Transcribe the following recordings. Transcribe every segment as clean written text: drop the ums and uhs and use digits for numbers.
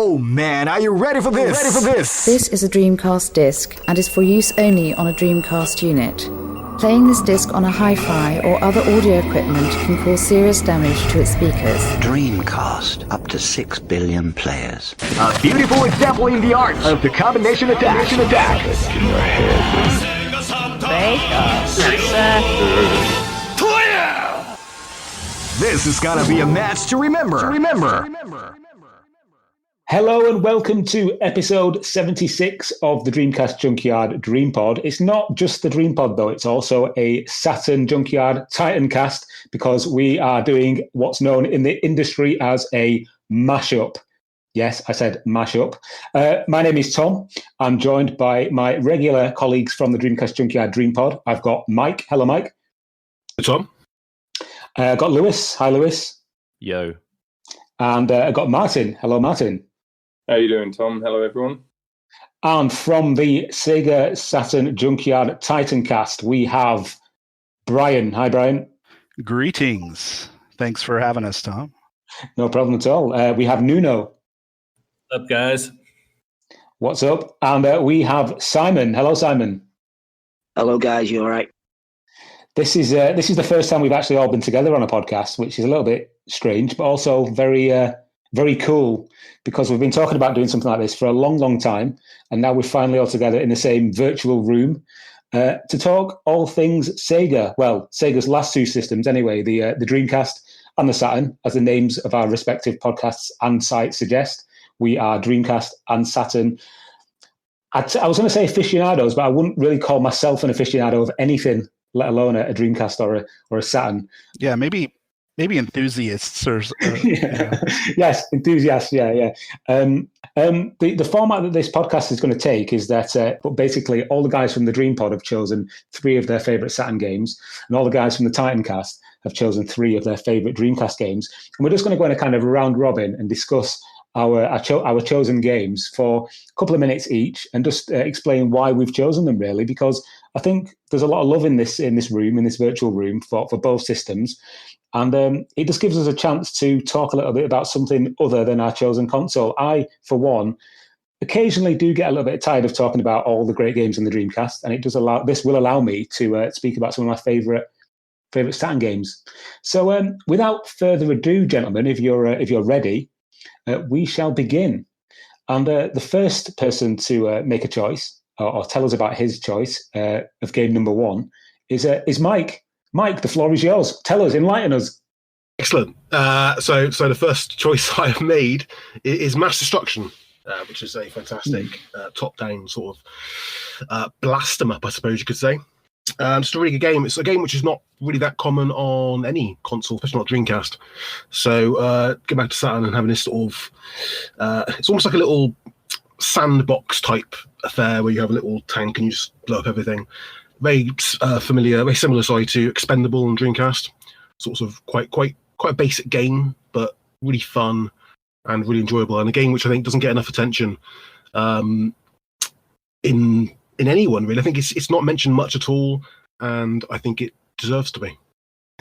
Oh man, are you ready for this? This is a Dreamcast disc and is for use only on a Dreamcast unit. Playing this disc on a hi-fi or other audio equipment can cause serious damage to its speakers. Dreamcast, up to 6 billion players. A beautiful example in the art of the combination attack. In your head. This is gonna be a match to remember. Hello and welcome to episode 76 of the Dreamcast Junkyard DreamPod. It's not just the DreamPod though, it's also a Saturn Junkyard TitanCast because we are doing what's known in the industry as a mashup. Yes, I said mashup. My name is Tom. I'm joined by my regular colleagues from the Dreamcast Junkyard DreamPod. I've got Mike. Hello, Mike. Hey, Tom. I've got Lewis. Hi, Lewis. Yo. And I've got Martin. Hello, Martin. How you doing, Tom? Hello, everyone. And from the Sega Saturn Junkyard TitanCast, we have Brian. Hi, Brian. Greetings. Thanks for having us, Tom. No problem at all. We have Nuno. What's up, guys? What's up? And we have Simon. Hello, Simon. Hello, guys. You all right? This is the first time we've actually all been together on a podcast, which is a little bit strange, but also very very cool because we've been talking about doing something like this for a long, long time, and now we're finally all together in the same virtual room to talk all things Sega. Well, Sega's last two systems, anyway, the Dreamcast and the Saturn, as the names of our respective podcasts and sites suggest. We are Dreamcast and Saturn. I was going to say aficionados, but I wouldn't really call myself an aficionado of anything, let alone a Dreamcast or a Saturn. Yeah, maybe enthusiasts or yeah. Yes, enthusiasts. Yeah. The format that this podcast is going to take is that basically all the guys from the DreamPod have chosen 3 of their favorite Saturn games, and all the guys from the TitanCast have chosen 3 of their favorite Dreamcast games, and we're just going to go in a kind of round robin and discuss our chosen games for a couple of minutes each, and just explain why we've chosen them, really, because I think there's a lot of love in this room, in this virtual room for both systems, and it just gives us a chance to talk a little bit about something other than our chosen console. I, for one, occasionally do get a little bit tired of talking about all the great games on the Dreamcast, and this will allow me to speak about some of my favorite Saturn games. So, without further ado, gentlemen, if you're ready. We shall begin. And the first person to make a choice or tell us about his choice of game number 1 is Mike. Mike, the floor is yours. Tell us, enlighten us. Excellent. So the first choice I have made is Mass Destruction, which is a fantastic top-down sort of blast 'em up, I suppose you could say. It's a really good game. It's a game which is not really that common on any console, especially not Dreamcast. So go back to Saturn and having this sort of it's almost like a little sandbox type affair where you have a little tank and you just blow up everything. Very familiar, very similar, to Expendable on Dreamcast. Sort of quite a basic game, but really fun and really enjoyable, and a game which I think doesn't get enough attention in anyone, really. I think it's not mentioned much at all, and I think it deserves to be.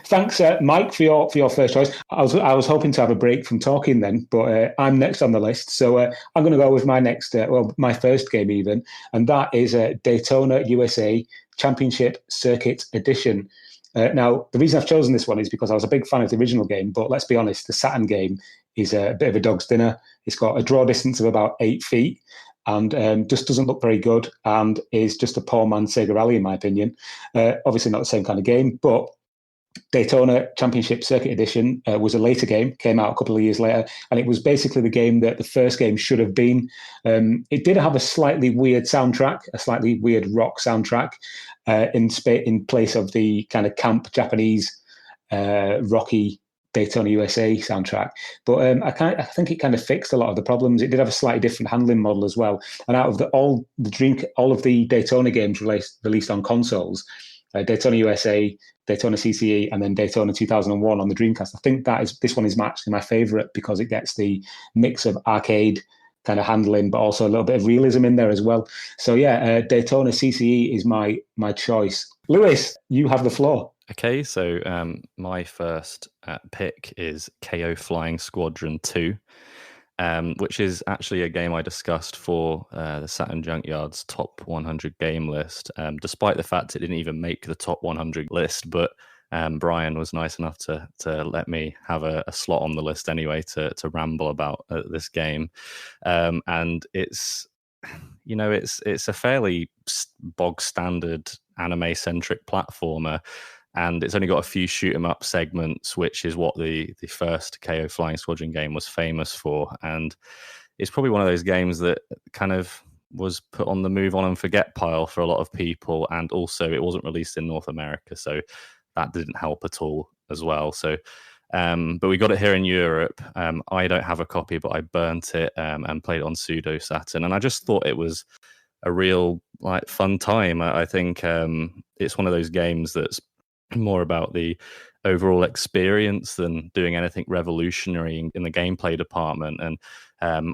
Thanks, Mike, for your first choice. I was hoping to have a break from talking then, but I'm next on the list, so I'm going to go with my next, my first game even, and that is Daytona USA Championship Circuit Edition. Now, the reason I've chosen this one is because I was a big fan of the original game, but let's be honest, the Saturn game is a bit of a dog's dinner. It's got a draw distance of about 8 feet. And just doesn't look very good, and is just a poor man's Sega Rally, in my opinion. Obviously not the same kind of game, but Daytona Championship Circuit Edition was a later game, came out a couple of years later, and it was basically the game that the first game should have been. It did have a slightly weird soundtrack, a slightly weird rock soundtrack, in place of the kind of camp Japanese rocky Daytona USA soundtrack, but I think it kind of fixed a lot of the problems. It did have a slightly different handling model as well. And out of all of the Daytona games released on consoles, Daytona USA, Daytona CCE, and then Daytona 2001 on the Dreamcast, I think this one is actually my favorite because it gets the mix of arcade kind of handling, but also a little bit of realism in there as well. So yeah, Daytona CCE is my choice. Lewis, you have the floor. Okay, so my first pick is KO Flying Squadron 2. which is actually a game I discussed for the Saturn Junkyard's top 100 game list, despite the fact it didn't even make the top 100 list. But Brian was nice enough to let me have a slot on the list anyway to ramble about this game. And it's a fairly bog standard anime centric platformer, and it's only got a few shoot 'em up segments, which is what the first KO Flying Squadron game was famous for. And it's probably one of those games that kind of was put on the move on and forget pile for a lot of people, and also it wasn't released in North America, so that didn't help at all as well. So but we got it here in Europe. I don't have a copy, but I burnt it and played it on Pseudo Saturn, and I just thought it was a real fun time. I think it's one of those games that's more about the overall experience than doing anything revolutionary in the gameplay department. And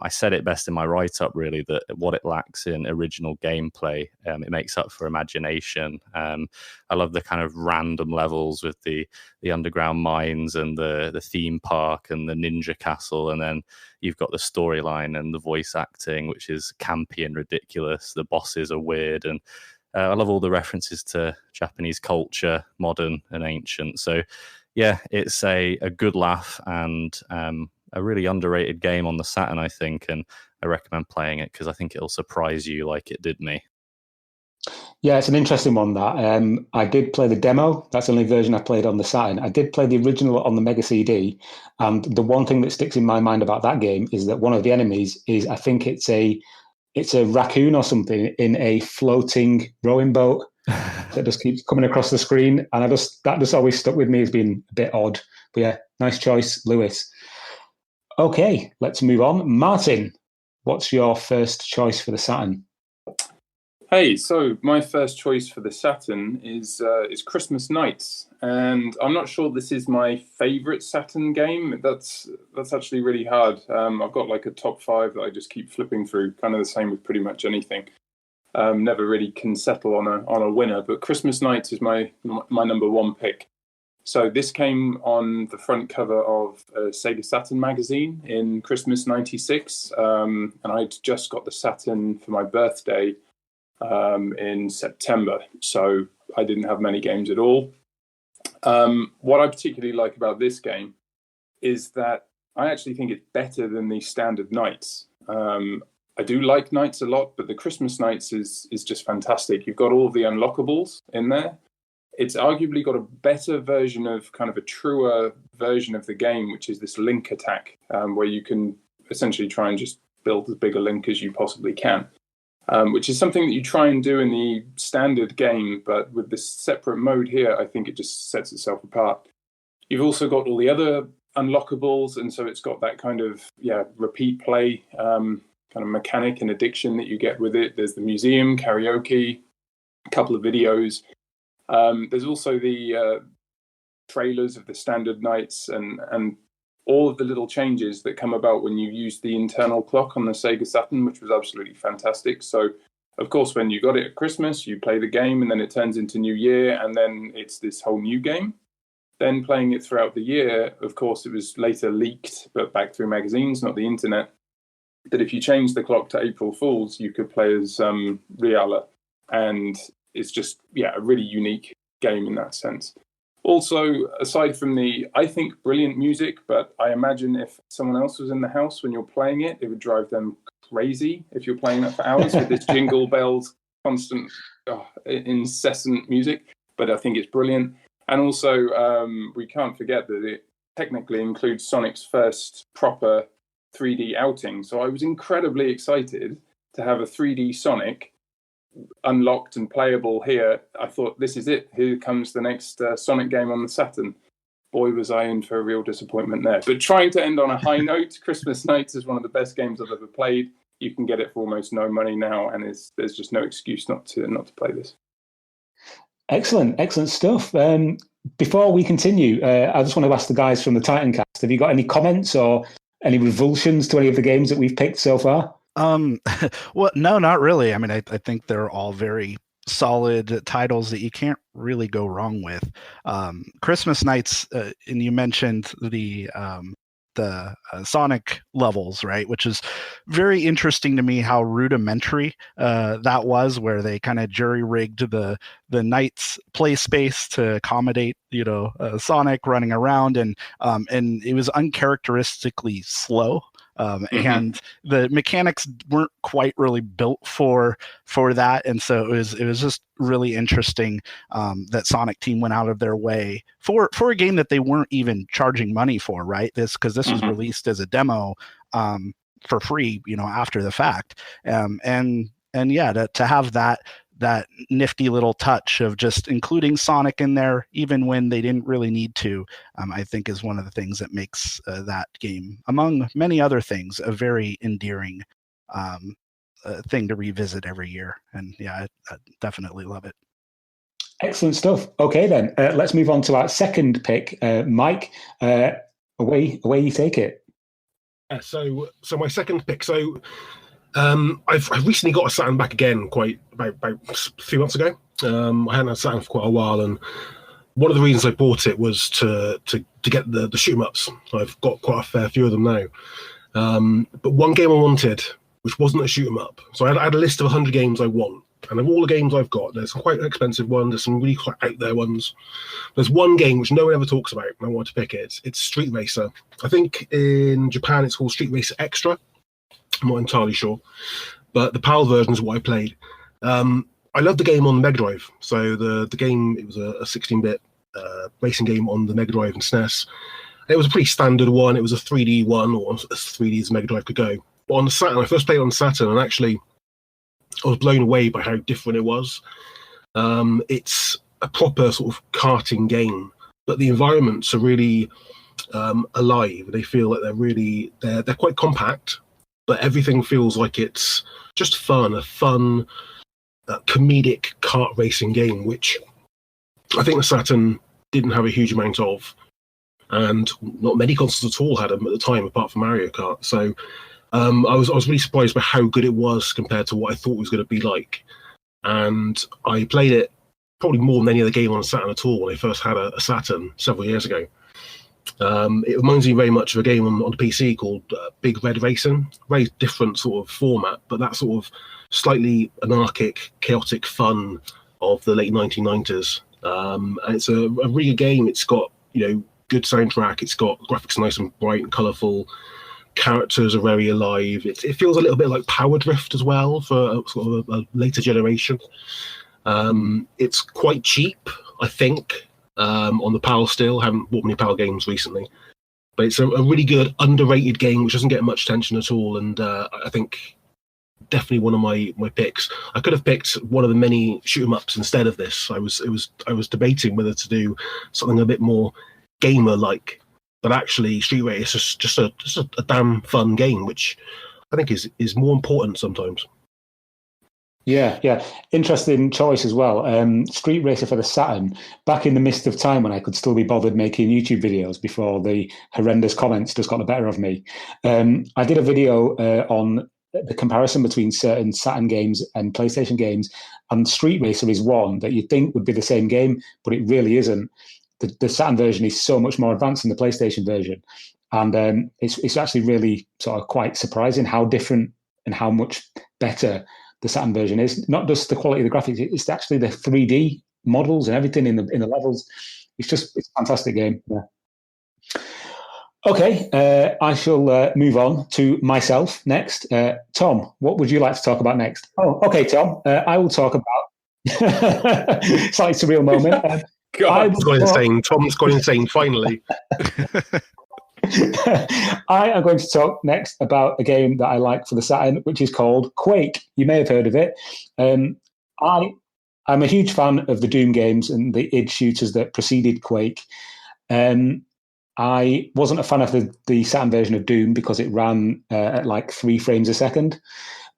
I said it best in my write-up, really, that what it lacks in original gameplay, it makes up for imagination. I love the kind of random levels with the underground mines and the theme park and the ninja castle, and then you've got the storyline and the voice acting, which is campy and ridiculous. The bosses are weird, and I love all the references to Japanese culture, modern and ancient. So, yeah, it's a good laugh and a really underrated game on the Saturn, I think, and I recommend playing it because I think it'll surprise you like it did me. Yeah, it's an interesting one, that. I did play the demo. That's the only version I played on the Saturn. I did play the original on the Mega CD, and the one thing that sticks in my mind about that game is that one of the enemies is, I think it's a raccoon or something in a floating rowing boat that just keeps coming across the screen, and that just always stuck with me as being a bit odd. But yeah, nice choice, Lewis. Okay, let's move on. Martin, what's your first choice for the Saturn? Hey, so my first choice for the Saturn is Christmas Nights, and I'm not sure this is my favourite Saturn game. That's actually really hard. I've got like a top 5 that I just keep flipping through. Kind of the same with pretty much anything. Never really can settle on a winner, but Christmas Nights is my number 1 pick. So this came on the front cover of Sega Saturn magazine in Christmas '96, and I'd just got the Saturn for my birthday in September, so I didn't have many games at all. What I particularly like about this game is that I actually think it's better than the standard Nights. I do like Nights a lot, but the Christmas Nights is just fantastic. You've got all the unlockables in there. It's arguably got a better version of kind of a truer version of the game, which is this link attack, where you can essentially try and just build as big a link as you possibly can, which is something that you try and do in the standard game. But with this separate mode here, I think it just sets itself apart. You've also got all the other unlockables, and so it's got that kind of repeat play kind of mechanic and addiction that you get with it. There's the museum, karaoke, a couple of videos. There's also the trailers of the standard Nights and all of the little changes that come about when you use the internal clock on the Sega Saturn, which was absolutely fantastic. So, of course, when you got it at Christmas, you play the game and then it turns into New Year, and then it's this whole new game. Then playing it throughout the year, of course, it was later leaked, but back through magazines, not the internet, that if you change the clock to April Fools, you could play as Riala. And it's just, a really unique game in that sense. Also, aside from the, I think, brilliant music, but I imagine if someone else was in the house when you're playing it, it would drive them crazy if you're playing that for hours with this jingle bells, constant, incessant music. But I think it's brilliant. And also, we can't forget that it technically includes Sonic's first proper 3D outing. So I was incredibly excited to have a 3D Sonic unlocked and playable here. I thought, this is it. Here comes the next Sonic game on the Saturn. Boy, was I in for a real disappointment there. But trying to end on a high note, Christmas Nights is one of the best games I've ever played. You can get it for almost no money now, and there's just no excuse not to play this. Excellent stuff. Before we continue, I just want to ask the guys from the TitanCast, have you got any comments or any revulsions to any of the games that we've picked so far? Well, no, not really. I mean, I think they're all very solid titles that you can't really go wrong with. Christmas Nights, and you mentioned the the Sonic levels, right? Which is very interesting to me how rudimentary that was, where they kind of jury rigged the Knight's play space to accommodate Sonic running around, and it was uncharacteristically slow. And the mechanics weren't quite really built for that, and so it was just really interesting that Sonic Team went out of their way for a game that they weren't even charging money for, right? This was released as a demo for free, after the fact, and yeah, to have that nifty little touch of just including Sonic in there, even when they didn't really need to, I think is one of the things that makes that game, among many other things, a very endearing thing to revisit every year. And yeah, I definitely love it. Excellent stuff. Okay, then let's move on to our second pick. Mike, away you take it. So my second pick. So I've recently got a Saturn back again, about 3 months ago. I hadn't had Saturn for quite a while, and one of the reasons I bought it was to get the shoot 'em ups. I've got quite a fair few of them now. But one game I wanted, which wasn't a shoot 'em up. So I had a list of 100 games I want, and of all the games I've got, there's some quite expensive ones, there's some really quite out there ones. There's one game which no one ever talks about, and I want to pick it. It's Street Racer. I think in Japan it's called Street Racer Extra. I'm not entirely sure, but the PAL version is what I played. I loved the game on the Mega Drive. So the game, it was a 16-bit racing game on the Mega Drive and SNES. It was a pretty standard one. It was a 3D one, or as 3D as Mega Drive could go. But on the Saturn, I first played it on Saturn, and actually I was blown away by how different it was. It's a proper sort of karting game, but the environments are really alive. They feel like they're quite compact, but everything feels like it's just fun, a fun, comedic kart racing game, which I think the Saturn didn't have a huge amount of, and not many consoles at all had them at the time, apart from Mario Kart. So I was really surprised by how good it was compared to what I thought it was going to be like. And I played it probably more than any other game on a Saturn at all when I first had a Saturn several years ago. It reminds me very much of a game on the PC called Big Red Racing. Very different sort of format, but that sort of slightly anarchic, chaotic fun of the late 1990s. And it's a really good game. It's got good soundtrack. It's got graphics nice and bright and colourful. Characters are very alive. It feels a little bit like Power Drift as well for sort of a later generation. It's quite cheap, I think. On the PAL still. Haven't bought many PAL games recently, but it's a really good underrated game which doesn't get much attention at all, and I think definitely one of my picks. I could have picked one of the many shoot 'em ups instead of this. I was debating whether to do something a bit more gamer like, but actually Street Racer is just a damn fun game, which I think is more important sometimes. Yeah. Interesting choice as well. Street Racer for the Saturn, back in the mist of time when I could still be bothered making YouTube videos before the horrendous comments just got the better of me. I did a video on the comparison between certain Saturn games and PlayStation games, and Street Racer is one that you'd think would be the same game, but it really isn't. The Saturn version is so much more advanced than the PlayStation version, and it's actually really sort of quite surprising how different and how much better the Saturn version is. Not just the quality of the graphics, it's actually the 3D models and everything in the levels. It's a fantastic game. Yeah. Okay, I shall move on to myself next. Tom, what would you like to talk about next? Oh, okay, Tom. I will talk about. It's like a surreal moment. Tom's gone insane. Finally. I am going to talk next about a game that I like for the Saturn, which is called Quake. You may have heard of it. I'm a huge fan of the Doom games and the id shooters that preceded Quake. I wasn't a fan of the Saturn version of Doom because it ran at like 3 frames a second.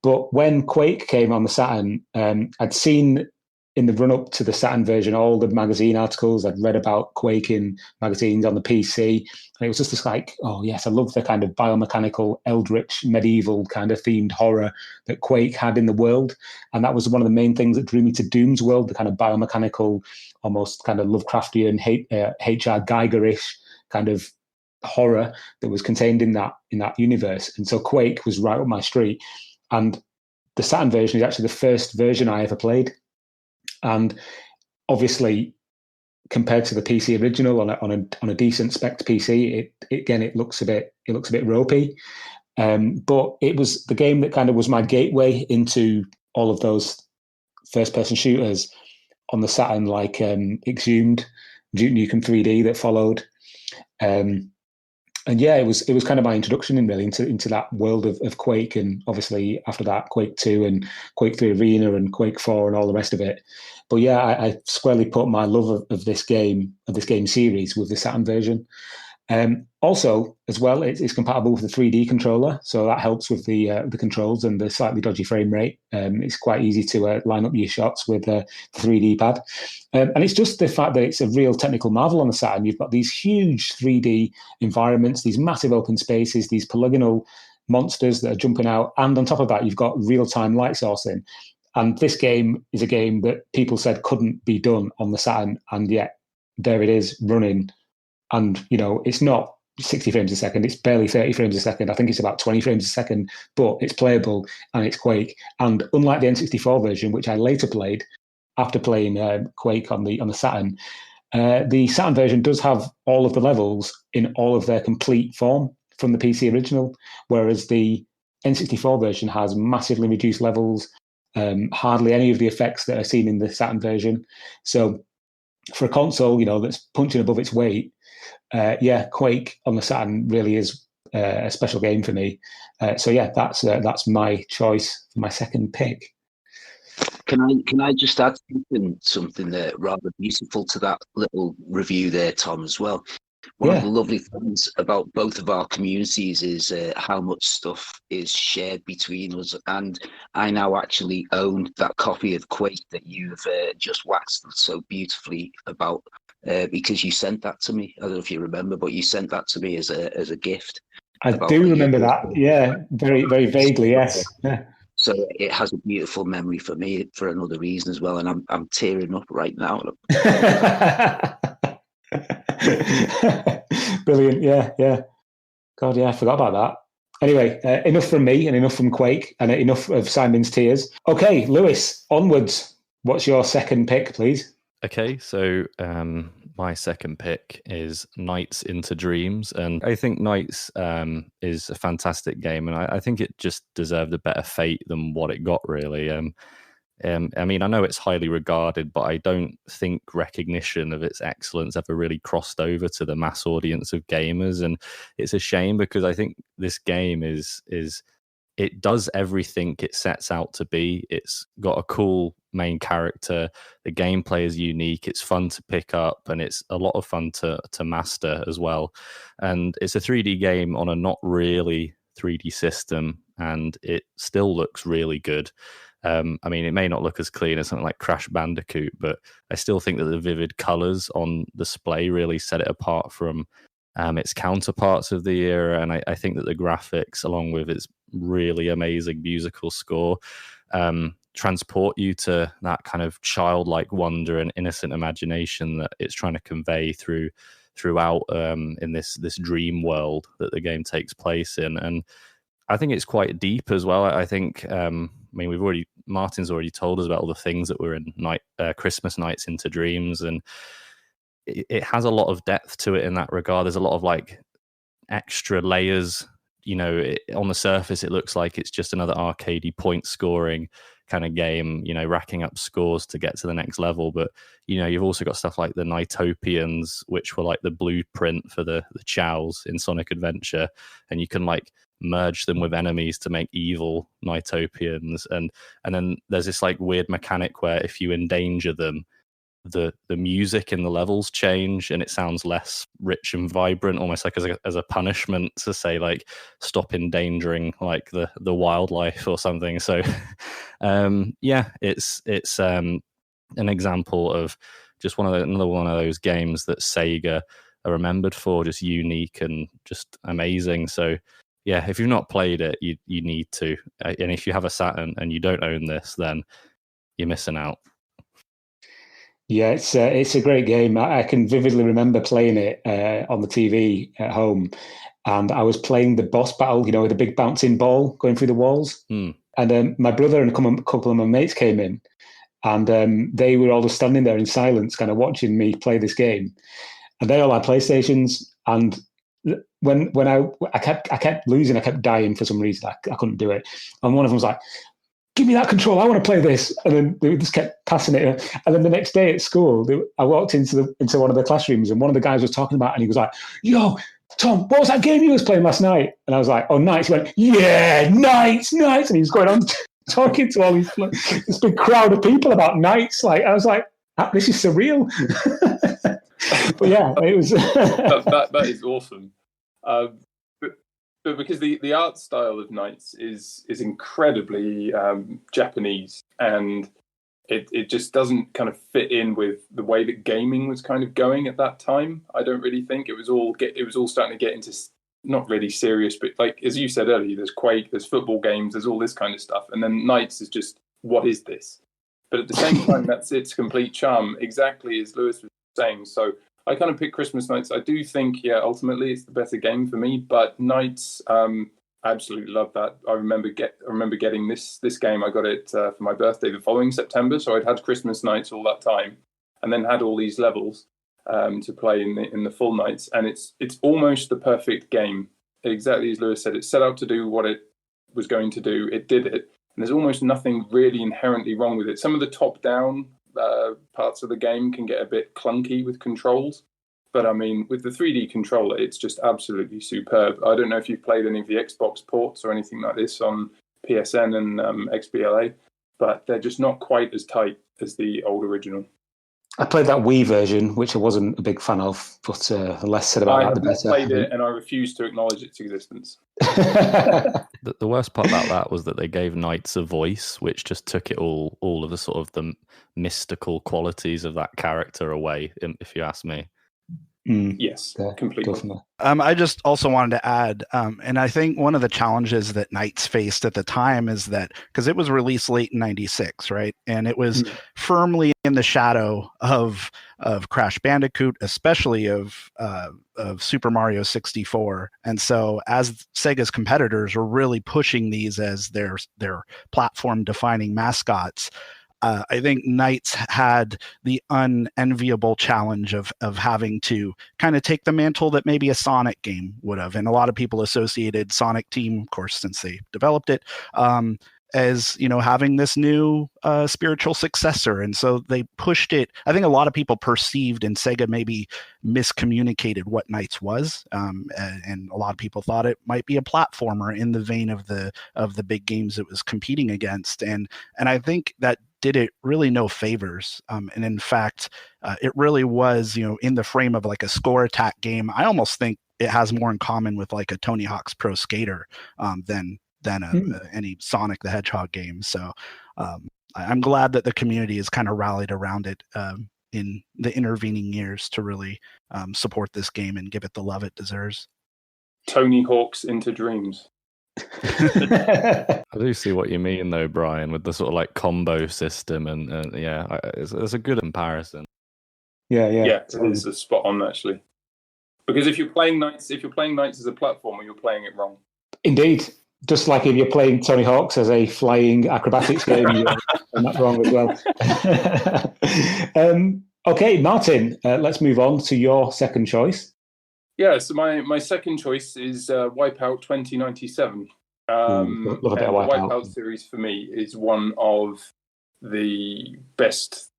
But when Quake came on the Saturn, I'd seen in the run-up to the Saturn version all the magazine articles. I'd read about Quake in magazines on the PC. And it was just this like, oh yes, I love the kind of biomechanical, eldritch, medieval kind of themed horror that Quake had in the world. And that was one of the main things that drew me to Doom's world, the kind of biomechanical, almost kind of Lovecraftian, H.R. Geiger-ish kind of horror that was contained in that universe. And so Quake was right up my street. And the Saturn version is actually the first version I ever played. And obviously, compared to the PC original on a decent spec PC, it looks a bit ropey. But it was the game that kind of was my gateway into all of those first-person shooters on the Saturn, like Exhumed, Duke Nukem 3D that followed. And yeah, it was kind of my introduction into that world of Quake, and obviously after that, Quake 2 and Quake 3 Arena and Quake 4 and all the rest of it. But yeah, I squarely put my love of this game series with the Saturn version. Also, as well, it's compatible with the 3D controller, so that helps with the controls and the slightly dodgy frame rate. It's quite easy to line up your shots with the 3D pad. And it's just the fact that it's a real technical marvel on the Saturn. You've got these huge 3D environments, these massive open spaces, these polygonal monsters that are jumping out, and on top of that, you've got real-time light sourcing. And this game is a game that people said couldn't be done on the Saturn, and yet there it is running. And, it's not 60 frames a second, it's barely 30 frames a second. I think it's about 20 frames a second, but it's playable and it's Quake. And unlike the N64 version, which I later played after playing Quake on the Saturn, the Saturn version does have all of the levels in all of their complete form from the PC original, whereas the N64 version has massively reduced levels, hardly any of the effects that are seen in the Saturn version. So for a console, that's punching above its weight, Quake on the Saturn really is a special game for me. So yeah, that's my choice for my second pick. Can I just add something that rather beautiful to that little review there, Tom, as well? One of the lovely things about both of our communities is how much stuff is shared between us. And I now actually own that copy of Quake that you've just waxed so beautifully about, because you sent that to me. I don't know if you remember, but you sent that to me as a gift. I do remember that. Yeah, very, very vaguely, yes. Yeah. So it has a beautiful memory for me for another reason as well. And I'm tearing up right now. Brilliant. Yeah. God, yeah, I forgot about that. Anyway, enough from me and enough from Quake and enough of Simon's tears. Okay, Lewis, onwards. What's your second pick, please? Okay, so my second pick is Nights into Dreams, and I think Nights is a fantastic game, and I think it just deserved a better fate than what it got, really. I mean, I know it's highly regarded, but I don't think recognition of its excellence ever really crossed over to the mass audience of gamers, and it's a shame because I think this game it does everything it sets out to be. It's got a cool main character, the gameplay is unique, it's fun to pick up, and it's a lot of fun to master as well. And it's a 3D game on a not really 3D system, and it still looks really good. I mean, it may not look as clean as something like Crash Bandicoot, but I still think that the vivid colors on display really set it apart from its counterparts of the era. And I think that the graphics, along with its really amazing musical score, transport you to that kind of childlike wonder and innocent imagination that it's trying to convey throughout in this dream world that the game takes place in. And I think it's quite deep as well. I think, Martin's already told us about all the things that were in Christmas Nights into Dreams, and it has a lot of depth to it in that regard. There's a lot of like extra layers. On the surface, it looks like it's just another arcadey point scoring kind of game, racking up scores to get to the next level. But, you've also got stuff like the Nighttopians, which were like the blueprint for the Chows in Sonic Adventure. And you can like merge them with enemies to make evil Nighttopians. And then there's this like weird mechanic where if you endanger them, the music in the levels change and it sounds less rich and vibrant, almost like as a punishment to say like stop endangering like the wildlife or something. So it's an example of just another one of those games that Sega are remembered for, just unique and just amazing. So yeah, if you've not played it, you need to, and if you have a Saturn and you don't own this, then you're missing out. Yeah, it's a great game. I can vividly remember playing it on the TV at home, and I was playing the boss battle, with the big bouncing ball going through the walls. And my brother and a couple of my mates came in, and they were all just standing there in silence, kind of watching me play this game. And they all had PlayStations, and when I kept losing, I kept dying for some reason. I couldn't do it, and one of them was like, "Give me that control! I want to play this." And then they just kept passing it. And then the next day at school, I walked into one of the classrooms, and one of the guys was talking about it, and he was like, "Yo, Tom, what was that game you was playing last night?" And I was like, "Oh, Knights." He went, "Yeah, Knights." And he was going on talking to all this big crowd of people about Knights. Like, I was like, "This is surreal." But yeah, it was. that is awesome. But because the art style of Knights is incredibly Japanese, and it just doesn't kind of fit in with the way that gaming was kind of going at that time. I don't really think it was all starting to get into not really serious, but like as you said earlier, there's Quake, there's football games, there's all this kind of stuff, and then Knights is just, what is this? But at the same time, that's its complete charm, exactly as Lewis was saying. So I kind of pick Christmas Knights. I do think, ultimately it's the better game for me. But Knights, I absolutely love that. I remember getting this game. I got it for my birthday the following September, so I'd had Christmas Knights all that time, and then had all these levels to play in the full Knights, and it's almost the perfect game. Exactly as Lewis said, it set out to do what it was going to do. It did it, and there's almost nothing really inherently wrong with it. Some of the top-down parts of the game can get a bit clunky with controls, but I mean, with the 3D controller, it's just absolutely superb. I don't know if you've played any of the Xbox ports or anything like this on PSN and XBLA, but they're just not quite as tight as the old original. I played that Wii version, which I wasn't a big fan of, but the less said about that, the better. I played it, and I refuse to acknowledge its existence. The worst part about that was that they gave Knights a voice, which just took it all of the sort of the mystical qualities of that character away, if you ask me. Yes, completely. I just also wanted to add, and I think one of the challenges that Knights faced at the time is that, because it was released late in '96, right, and it was firmly in the shadow of Crash Bandicoot, especially of Super Mario 64, and so as Sega's competitors were really pushing these as their platform-defining mascots. I think Knights had the unenviable challenge of having to kind of take the mantle that maybe a Sonic game would have. And a lot of people associated Sonic Team, of course, since they developed it, as, having this new spiritual successor. And so they pushed it. I think a lot of people perceived, and Sega maybe miscommunicated what Knights was. And a lot of people thought it might be a platformer in the vein of the big games it was competing against. And I think that did it really no favors. And in fact, it really was, in the frame of like a score attack game. I almost think it has more in common with like a Tony Hawk's Pro Skater than any Sonic the Hedgehog game. So I'm glad that the community has kind of rallied around it in the intervening years to really support this game and give it the love it deserves. Tony Hawk's into dreams. I do see what you mean, though, Brian, with the sort of like combo system, and it's a good comparison. Yeah, it is a spot on actually. Because if you're playing Knights as a platformer, you're playing it wrong. Indeed, just like if you're playing Tony Hawk's as a flying acrobatics game, you're not wrong as well. Okay, Martin, let's move on to your second choice. Yeah, so my second choice is Wipeout 2097. Love a bit of Wipeout. The Wipeout series for me is one of the best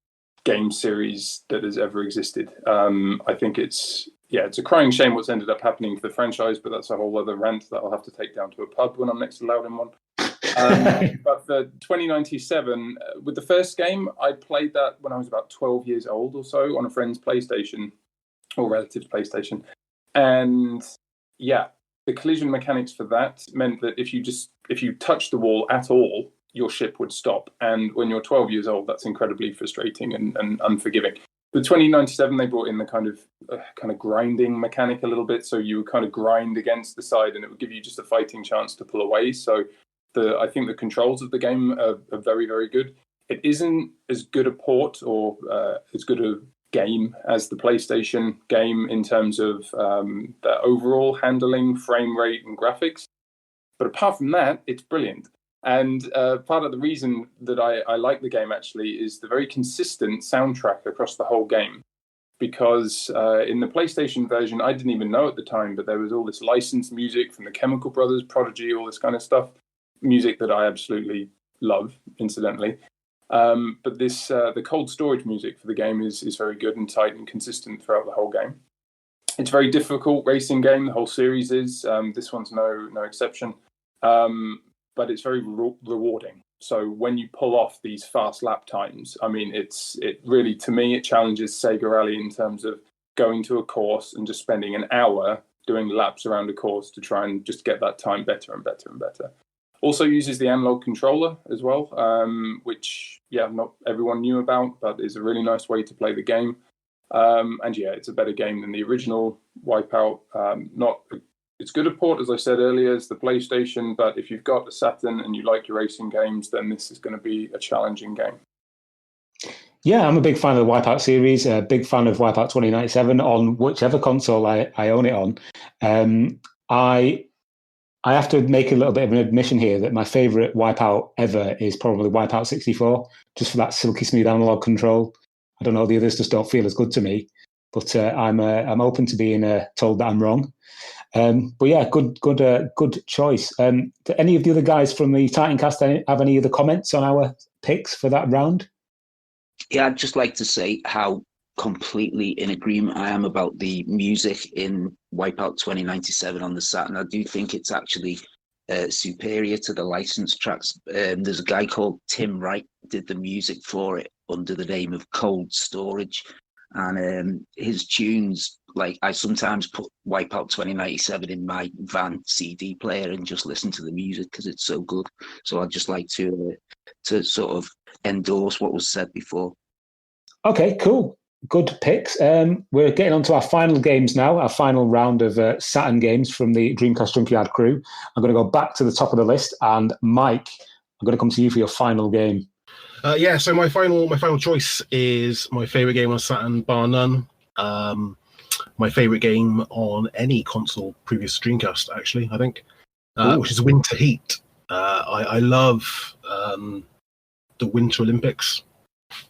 game series that has ever existed. I think it's a crying shame what's ended up happening to the franchise, but that's a whole other rant that I'll have to take down to a pub when I'm next allowed in one. But the 2097, with the first game, I played that when I was about 12 years old or so on a friend's PlayStation, or relative's PlayStation. And the collision mechanics for that meant that if you touched the wall at all, your ship would stop. And when you're 12 years old, that's incredibly frustrating and unforgiving. With 2097, they brought in the kind of grinding mechanic a little bit. So you would kind of grind against the side, and it would give you just a fighting chance to pull away. So I think the controls of the game are very, very good. It isn't as good a port or as good a game as the PlayStation game in terms of the overall handling, frame rate, and graphics. But apart from that, it's brilliant. And part of the reason that I like the game actually is the very consistent soundtrack across the whole game. Because in the PlayStation version, I didn't even know at the time, but there was all this licensed music from the Chemical Brothers, Prodigy, all this kind of stuff. Music that I absolutely love, incidentally. But this the cold storage music for the game is very good and tight and consistent throughout the whole game. It's a very difficult racing game. The whole series is. This one's no exception. But it's very rewarding. So when you pull off these fast lap times, I mean, it really, to me, it challenges Sega Rally in terms of going to a course and just spending an hour doing laps around a course to try and just get that time better and better and better. Also uses the analog controller as well, which, not everyone knew about, but is a really nice way to play the game. And it's a better game than the original Wipeout. Not It's good a port, as I said earlier, as the PlayStation, but if you've got the Saturn and you like your racing games, then this is going to be a challenging game. Yeah, I'm a big fan of the Wipeout series, a big fan of Wipeout 2097 on whichever console I own it on. I have to make a little bit of an admission here that my favourite Wipeout ever is probably Wipeout 64, just for that silky smooth analog control. I don't know, the others just don't feel as good to me, but I'm open to being told that I'm wrong. But yeah, good choice. Do any of the other guys from the TitanCast have any other comments on our picks for that round? Yeah, I'd just like to say how completely in agreement I am about the music in Wipeout 2097 on the Saturn. I do think it's actually superior to the licensed tracks. There's a guy called Tim Wright did the music for it under the name of Cold Storage. And his tunes, like I sometimes put Wipeout 2097 in my van CD player and just listen to the music because it's so good. So I'd just like to sort of endorse what was said before. Okay, cool. Good picks. We're getting on to our final games now, our final round of Saturn games from the Dreamcast Junkyard crew. I'm going to go back to the top of the list, and Mike, I'm going to come to you for your final game. So my final choice is my favourite game on Saturn, bar none. My favourite game on any console previous to Dreamcast, actually, I think, which is Winter Heat. I love the Winter Olympics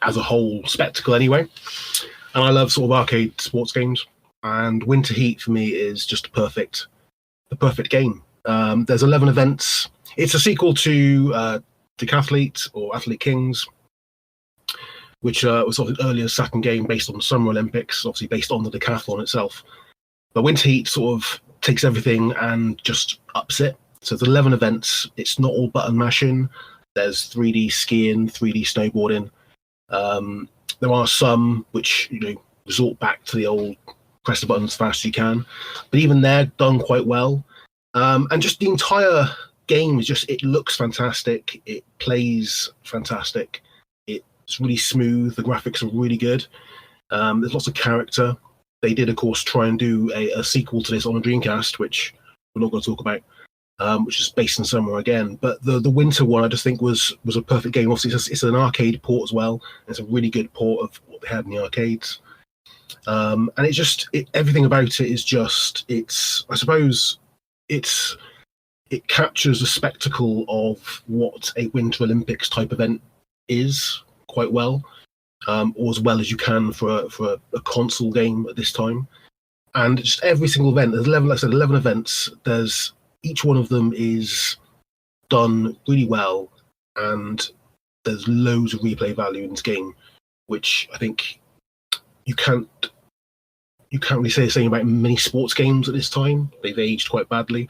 as a whole spectacle anyway. And I love sort of arcade sports games. And Winter Heat for me is just the perfect game. There's 11 events. It's a sequel to Decathlete or Athlete Kings, which was sort of an earlier Saturn game based on the Summer Olympics, obviously based on the decathlon itself. But Winter Heat sort of takes everything and just ups it. So there's 11 events. It's not all button mashing. There's 3D skiing, 3D snowboarding. There are some which resort back to the old press the buttons as fast as you can, but even they're done quite well. And just the entire game is it looks fantastic. It plays fantastic. It's really smooth. The graphics are really good. There's lots of character. They did, of course, try and do a sequel to this on a Dreamcast, which we're not going to talk about, which is based in summer again. But the winter one, I just think was a perfect game. Obviously, it's an arcade port as well. It's a really good port of what they had in the arcades. And everything about it is it captures the spectacle of what a Winter Olympics type event is quite well, or as well as you can for a console game at this time. And just every single event, there's 11 events. Each one of them is done really well, and there's loads of replay value in this game, which I think you can't really say the same about many sports games at this time. They've aged quite badly.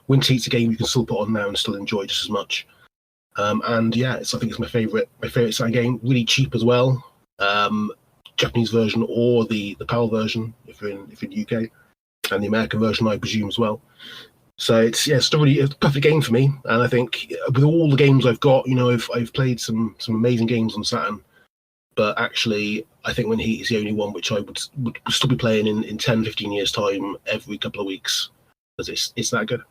Winter Heat's a game you can still put on now and still enjoy just as much. I think it's my favourite Saturn game. Really cheap as well. Japanese version or the PAL version if you're in the UK, and the American version I presume as well. So it's a perfect game for me. And I think with all the games I've got, I've played some amazing games on Saturn. But actually, I think Winter Heat is the only one which I would still be playing in 10, 15 years' time every couple of weeks, because it's that good.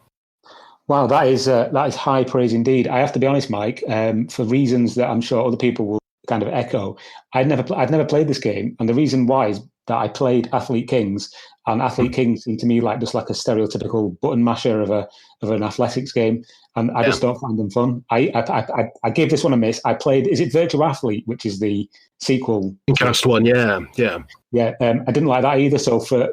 Wow, that is high praise indeed. I have to be honest, Mike, for reasons that I'm sure other people kind of echo. I'd never played this game, and the reason why is that I played Athlete Kings, and Athlete Kings seemed to me like just like a stereotypical button masher of an athletics game, and I just don't find them fun. I gave this one a miss. I played, is it Virtua Athlete, which is the sequel? Dreamcast one, yeah. I didn't like that either. So for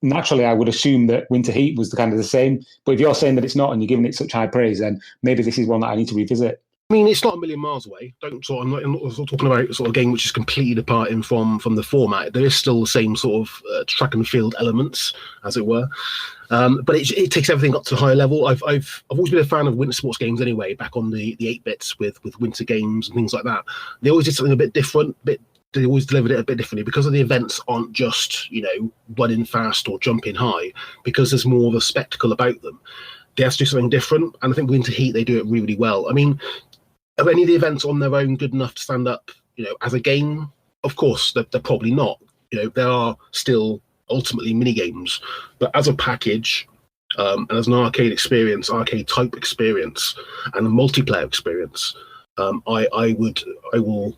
naturally, I would assume that Winter Heat was the same. But if you're saying that it's not, and you're giving it such high praise, then maybe this is one that I need to revisit. I mean, it's not a million miles away. I'm not talking about sort of a game which is completely departing from the format. There is still the same sort of track and field elements, as it were, but it takes everything up to a higher level. I've always been a fan of winter sports games anyway. Back on the 8-bits with winter games and things like that, they always did something a bit different. They always delivered it a bit differently because of the events aren't just running fast or jumping high, because there's more of a spectacle about them. They have to do something different, and I think Winter Heat they do it really, really well. I mean, are any of the events on their own good enough to stand up, as a game? Of course, they're probably not. There are still ultimately mini games, but as a package and as an arcade type experience, and a multiplayer experience, I will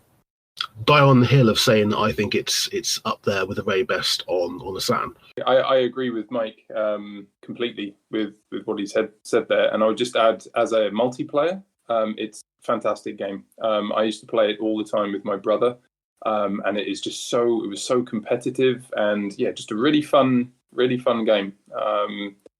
die on the hill of saying that I think it's up there with the very best on the Saturn. I agree with Mike completely with what he said there, and I would just add, as a multiplayer, it's a fantastic game. I used to play it all the time with my brother, and it was so competitive, and just a really fun game.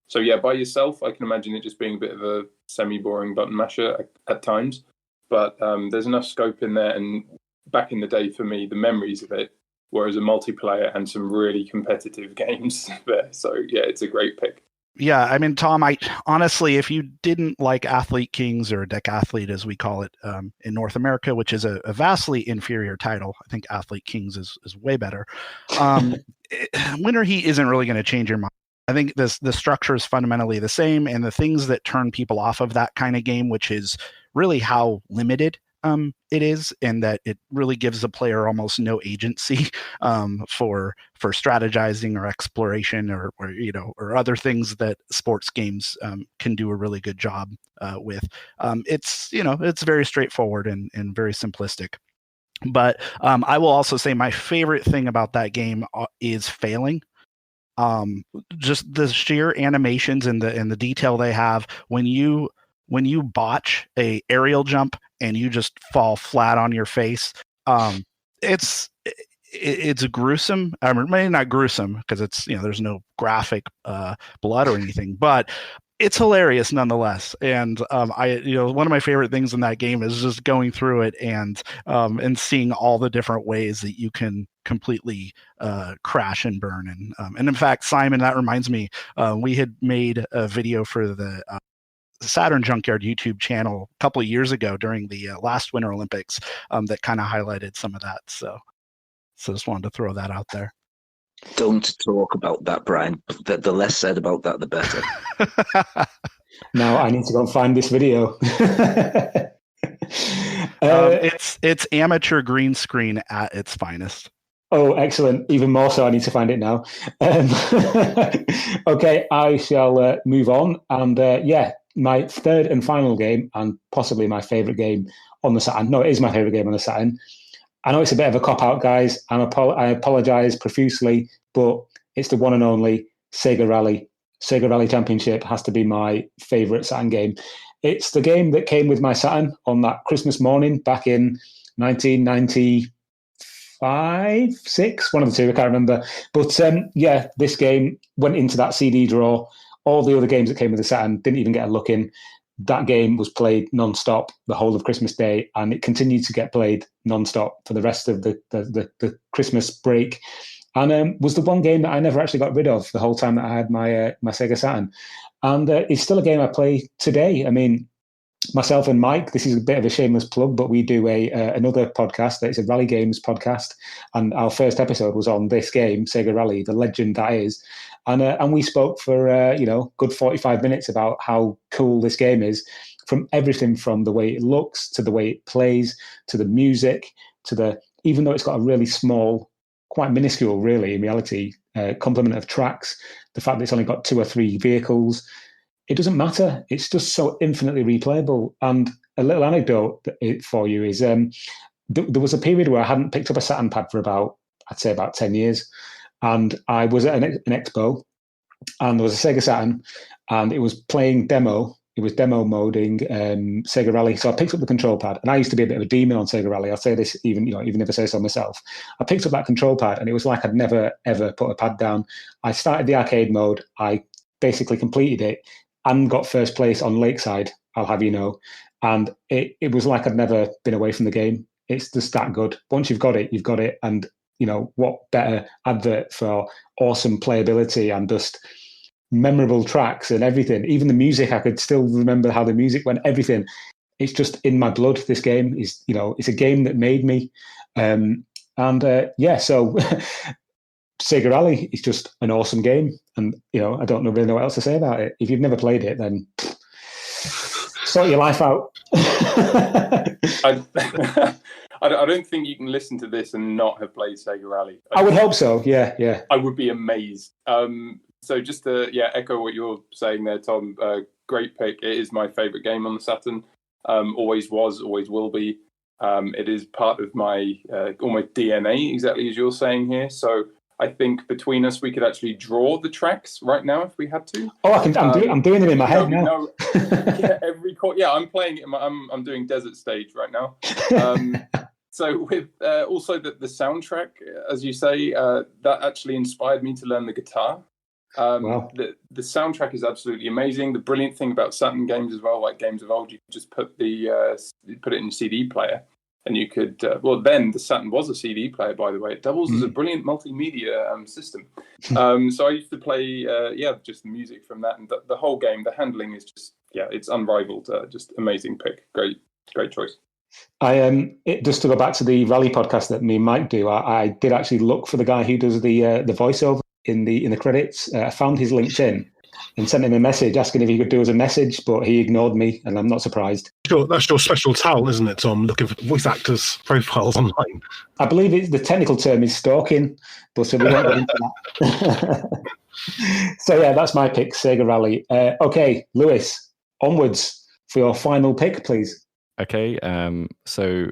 So by yourself, I can imagine it just being a bit of a semi-boring button masher at times, but there's enough scope in there, and back in the day for me, the memories of it were as a multiplayer and some really competitive games there. So it's a great pick. Yeah, I mean, Tom, I honestly, if you didn't like Athlete Kings, or Decathlete as we call it in North America, which is a vastly inferior title, I think Athlete Kings is way better. Winter Heat isn't really going to change your mind. I think the structure is fundamentally the same, and the things that turn people off of that kind of game, which is really how limited it is, and that it really gives the player almost no agency for strategizing or exploration or other things that sports games can do a really good job with. It's very straightforward and very simplistic. But I will also say my favorite thing about that game is failing. Just the sheer animations and the detail they have when you botch a aerial jump and you just fall flat on your face. It's gruesome. I mean, maybe not gruesome because it's there's no graphic blood or anything, but it's hilarious nonetheless. And one of my favorite things in that game is just going through it and seeing all the different ways that you can completely crash and burn. And in fact, Simon, that reminds me, we had made a video for the Saturn Junkyard YouTube channel a couple of years ago during the last Winter Olympics that kind of highlighted some of that. So just wanted to throw that out there. Don't talk about that, Brian. The less said about that, the better. Now I need to go and find this video. It's amateur green screen at its finest. Oh, excellent. Even more so, I need to find it now. Okay, I shall move on. And my third and final game, and possibly my favourite game on the Saturn. No, it is my favourite game on the Saturn. I know it's a bit of a cop-out, guys, and I apologise profusely, but it's the one and only Sega Rally. Sega Rally Championship has to be my favourite Saturn game. It's the game that came with my Saturn on that Christmas morning back in 1995, 6, one of the two, I can't remember. But this game went into that CD drawer. All the other games that came with the Saturn didn't even get a look in. That game was played non-stop the whole of Christmas Day, and it continued to get played non-stop for the rest of the Christmas break. And was the one game that I never actually got rid of the whole time that I had my Sega Saturn. And it's still a game I play today. I mean, myself and Mike, this is a bit of a shameless plug, but we do another podcast. It's a rally games podcast, and our first episode was on this game, Sega Rally, the legend that is. And we spoke for good 45 minutes about how cool this game is, from everything from the way it looks to the way it plays to the music to even though it's got a really small, quite minuscule, really in reality, complement of tracks, the fact that it's only got 2 or 3 vehicles. It doesn't matter. It's just so infinitely replayable. And a little anecdote for you is there was a period where I hadn't picked up a Saturn pad for I'd say about 10 years. And I was at an expo, and there was a Sega Saturn, and it was playing demo. It was demo moding Sega Rally. So I picked up the control pad, and I used to be a bit of a demon on Sega Rally. I'll say this even if I say so myself. I picked up that control pad, and it was like I'd never ever put a pad down. I started the arcade mode. I basically completed it and got first place on Lakeside, I'll have you know. And it was like I'd never been away from the game. It's just that good. Once you've got it, you've got it. And, what better advert for awesome playability and just memorable tracks and everything. Even the music, I could still remember how the music went, everything. It's just in my blood. This game is, it's a game that made me. So Sega Rally is just an awesome game. And, I don't really know what else to say about it. If you've never played it, then sort your life out. I don't think you can listen to this and not have played Sega Rally. I would hope so. Yeah. I would be amazed. So just to echo what you're saying there, Tom, great pick. It is my favourite game on the Saturn. Always was, always will be. It is part of my almost DNA, exactly as you're saying here. So I think between us, we could actually draw the tracks right now if we had to. Oh, I'm doing it in my head now. Every chord. Yeah, I'm playing it. I'm doing Desert Stage right now. So with also the soundtrack, as you say, that actually inspired me to learn the guitar. Wow. The soundtrack is absolutely amazing. The brilliant thing about Saturn games as well, like games of old, you could just put it in your CD player, and you could. Then the Saturn was a CD player, by the way. It doubles as a brilliant multimedia system. So I used to play, just the music from that, and the whole game. The handling is just, it's unrivaled. Just amazing pick. Great choice. Just to go back to the Rally podcast that me and Mike do, I did actually look for the guy who does the voiceover in the credits. I found his LinkedIn and sent him a message asking if he could do us a message, but he ignored me, and I'm not surprised. Sure, that's your special talent, isn't it, Tom? Looking for voice actors' profiles online. I believe the technical term is stalking, but we won't get into that. So that's my pick, Sega Rally. Okay, Lewis, onwards for your final pick, please. Okay, so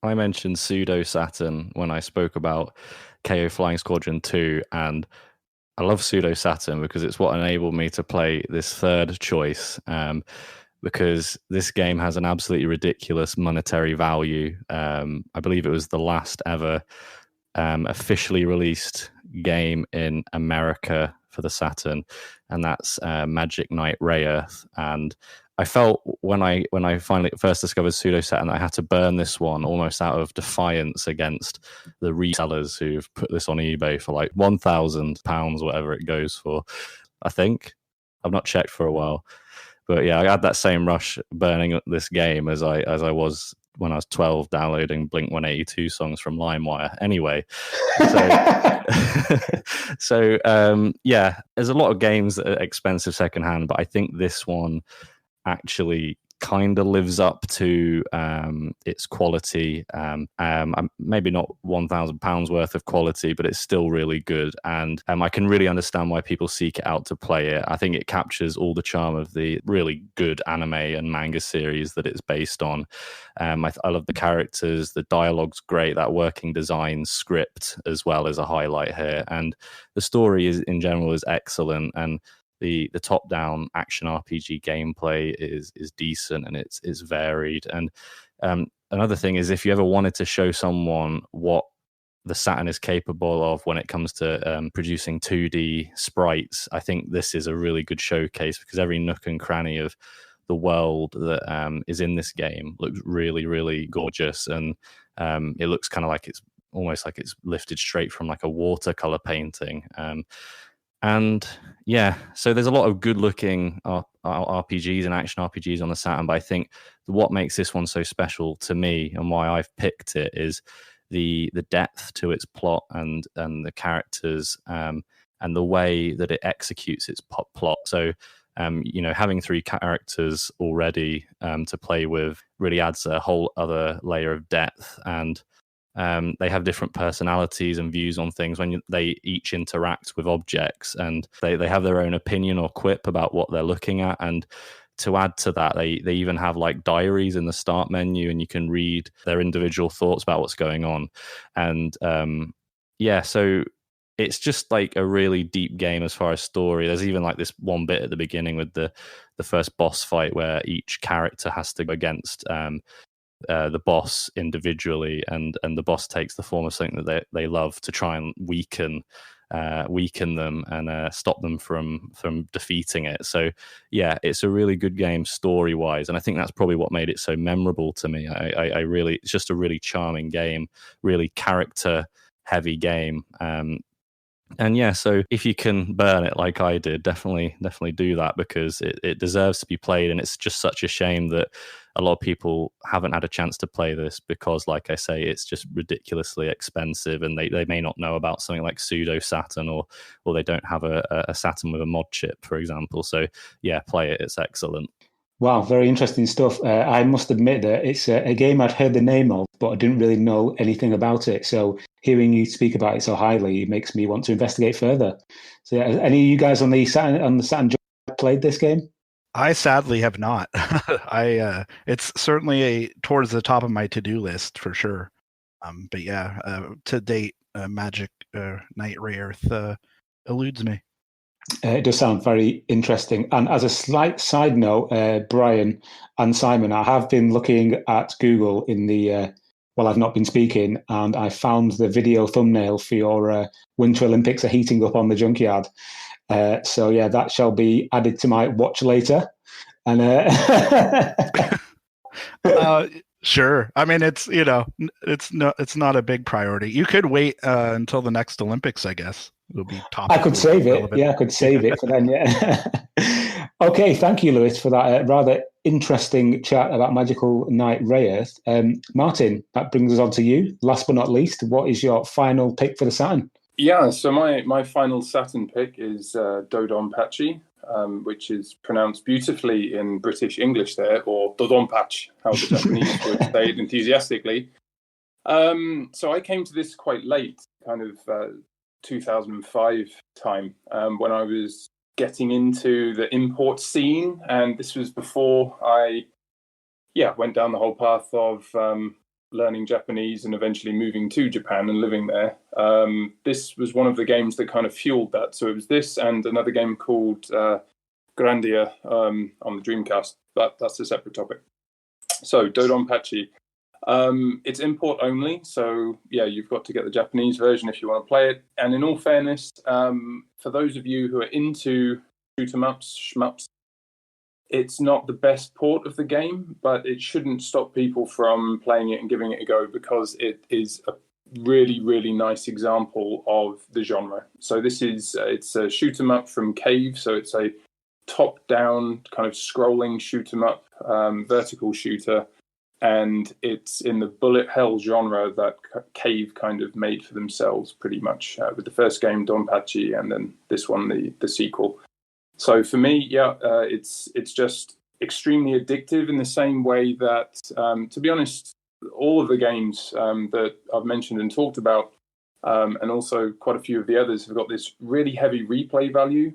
I mentioned Pseudo Saturn when I spoke about KO Flying Squadron 2, and I love Pseudo Saturn because it's what enabled me to play this third choice, because this game has an absolutely ridiculous monetary value. I believe it was the last ever officially released game in America for the Saturn, and that's Magic Knight Rayearth. And I felt when I finally first discovered Pseudo Saturn, I had to burn this one almost out of defiance against the resellers who've put this on eBay for like £1,000, whatever it goes for. I think I've not checked for a while, but yeah, I had that same rush burning this game as I was when I was 12 downloading Blink-182 songs from LimeWire. Anyway, so there's a lot of games that are expensive secondhand, but I think this one actually kind of lives up to its quality. Maybe not £1,000 worth of quality, but it's still really good. And I can really understand why people seek it out to play it. I think it captures all the charm of the really good anime and manga series that it's based on. I love the characters, the dialogue's great, that working design script as well is a highlight here. And the story in general is excellent. And the top-down action RPG gameplay is decent, and it's varied. And another thing is, if you ever wanted to show someone what the Saturn is capable of when it comes to producing 2D sprites, I think this is a really good showcase, because every nook and cranny of the world that is in this game looks really, really gorgeous, and it looks kind of like it's almost like it's lifted straight from like a watercolor painting. And yeah, so there's a lot of good-looking RPGs and action RPGs on the Saturn, but I think what makes this one so special to me and why I've picked it is the depth to its plot and the characters and the way that it executes its plot. So, having 3 characters already to play with really adds a whole other layer of depth, and they have different personalities and views on things when they each interact with objects, and they have their own opinion or quip about what they're looking at. And to add to that, they even have like diaries in the start menu, and you can read their individual thoughts about what's going on. And so it's just like a really deep game as far as story. There's even like this one bit at the beginning with the first boss fight where each character has to go against the boss individually, and the boss takes the form of something that they love to try and weaken them and stop them from defeating it. So yeah, it's a really good game story wise, and I think that's probably what made it so memorable to me. I really, it's just a really charming game, really character heavy game. And yeah, so if you can burn it like I did, definitely do that, because it deserves to be played. And it's just such a shame that a lot of people haven't had a chance to play this because, like I say, it's just ridiculously expensive, and they may not know about something like pseudo Saturn, or they don't have a Saturn with a mod chip, for example. So yeah, play it. It's excellent. Wow, very interesting stuff. I must admit that it's a game I'd heard the name of, but I didn't really know anything about it. So hearing you speak about it so highly makes me want to investigate further. So yeah, any of you guys on the Saturn played this game? I sadly have not. It's certainly towards the top of my to-do list for sure. But yeah, to date, Magic Knight Rayearth eludes me. It does sound very interesting. And as a slight side note, Brian and Simon, I have been looking at Google in the while I've not been speaking, and I found the video thumbnail for your Winter Olympics are heating up on the Junkyard. So yeah, that shall be added to my watch later. And sure. I mean, it's not a big priority. You could wait until the next Olympics, I guess. It'll be top. I could save it. Yeah, I could save it for then. Yeah. Okay, thank you, Lewis, for that rather interesting chat about Magical Knight Rayearth. Martin, that brings us on to you. Last but not least, what is your final pick for the Saturn? Yeah, so my final Saturn pick is Dodonpachi, which is pronounced beautifully in British English there, or Dodonpach, how the Japanese would say it enthusiastically. So I came to this quite late, kind of 2005 time, when I was getting into the import scene, and this was before I went down the whole path of learning Japanese and eventually moving to Japan and living there. This was one of the games that kind of fueled that. So it was this and another game called Grandia on the Dreamcast, but that's a separate topic. So Dodonpachi, it's import only. So yeah, you've got to get the Japanese version if you want to play it. And in all fairness, for those of you who are into shoot 'em ups, shmups, it's not the best port of the game, but it shouldn't stop people from playing it and giving it a go, because it is a really, really nice example of the genre. So this is it's a shoot 'em up from Cave, so it's a top-down kind of scrolling shoot 'em up, vertical shooter, and it's in the bullet hell genre that Cave kind of made for themselves, pretty much, with the first game, Donpachi, and then this one, the sequel. So for me, it's just extremely addictive in the same way that, to be honest, all of the games that I've mentioned and talked about, and also quite a few of the others, have got this really heavy replay value.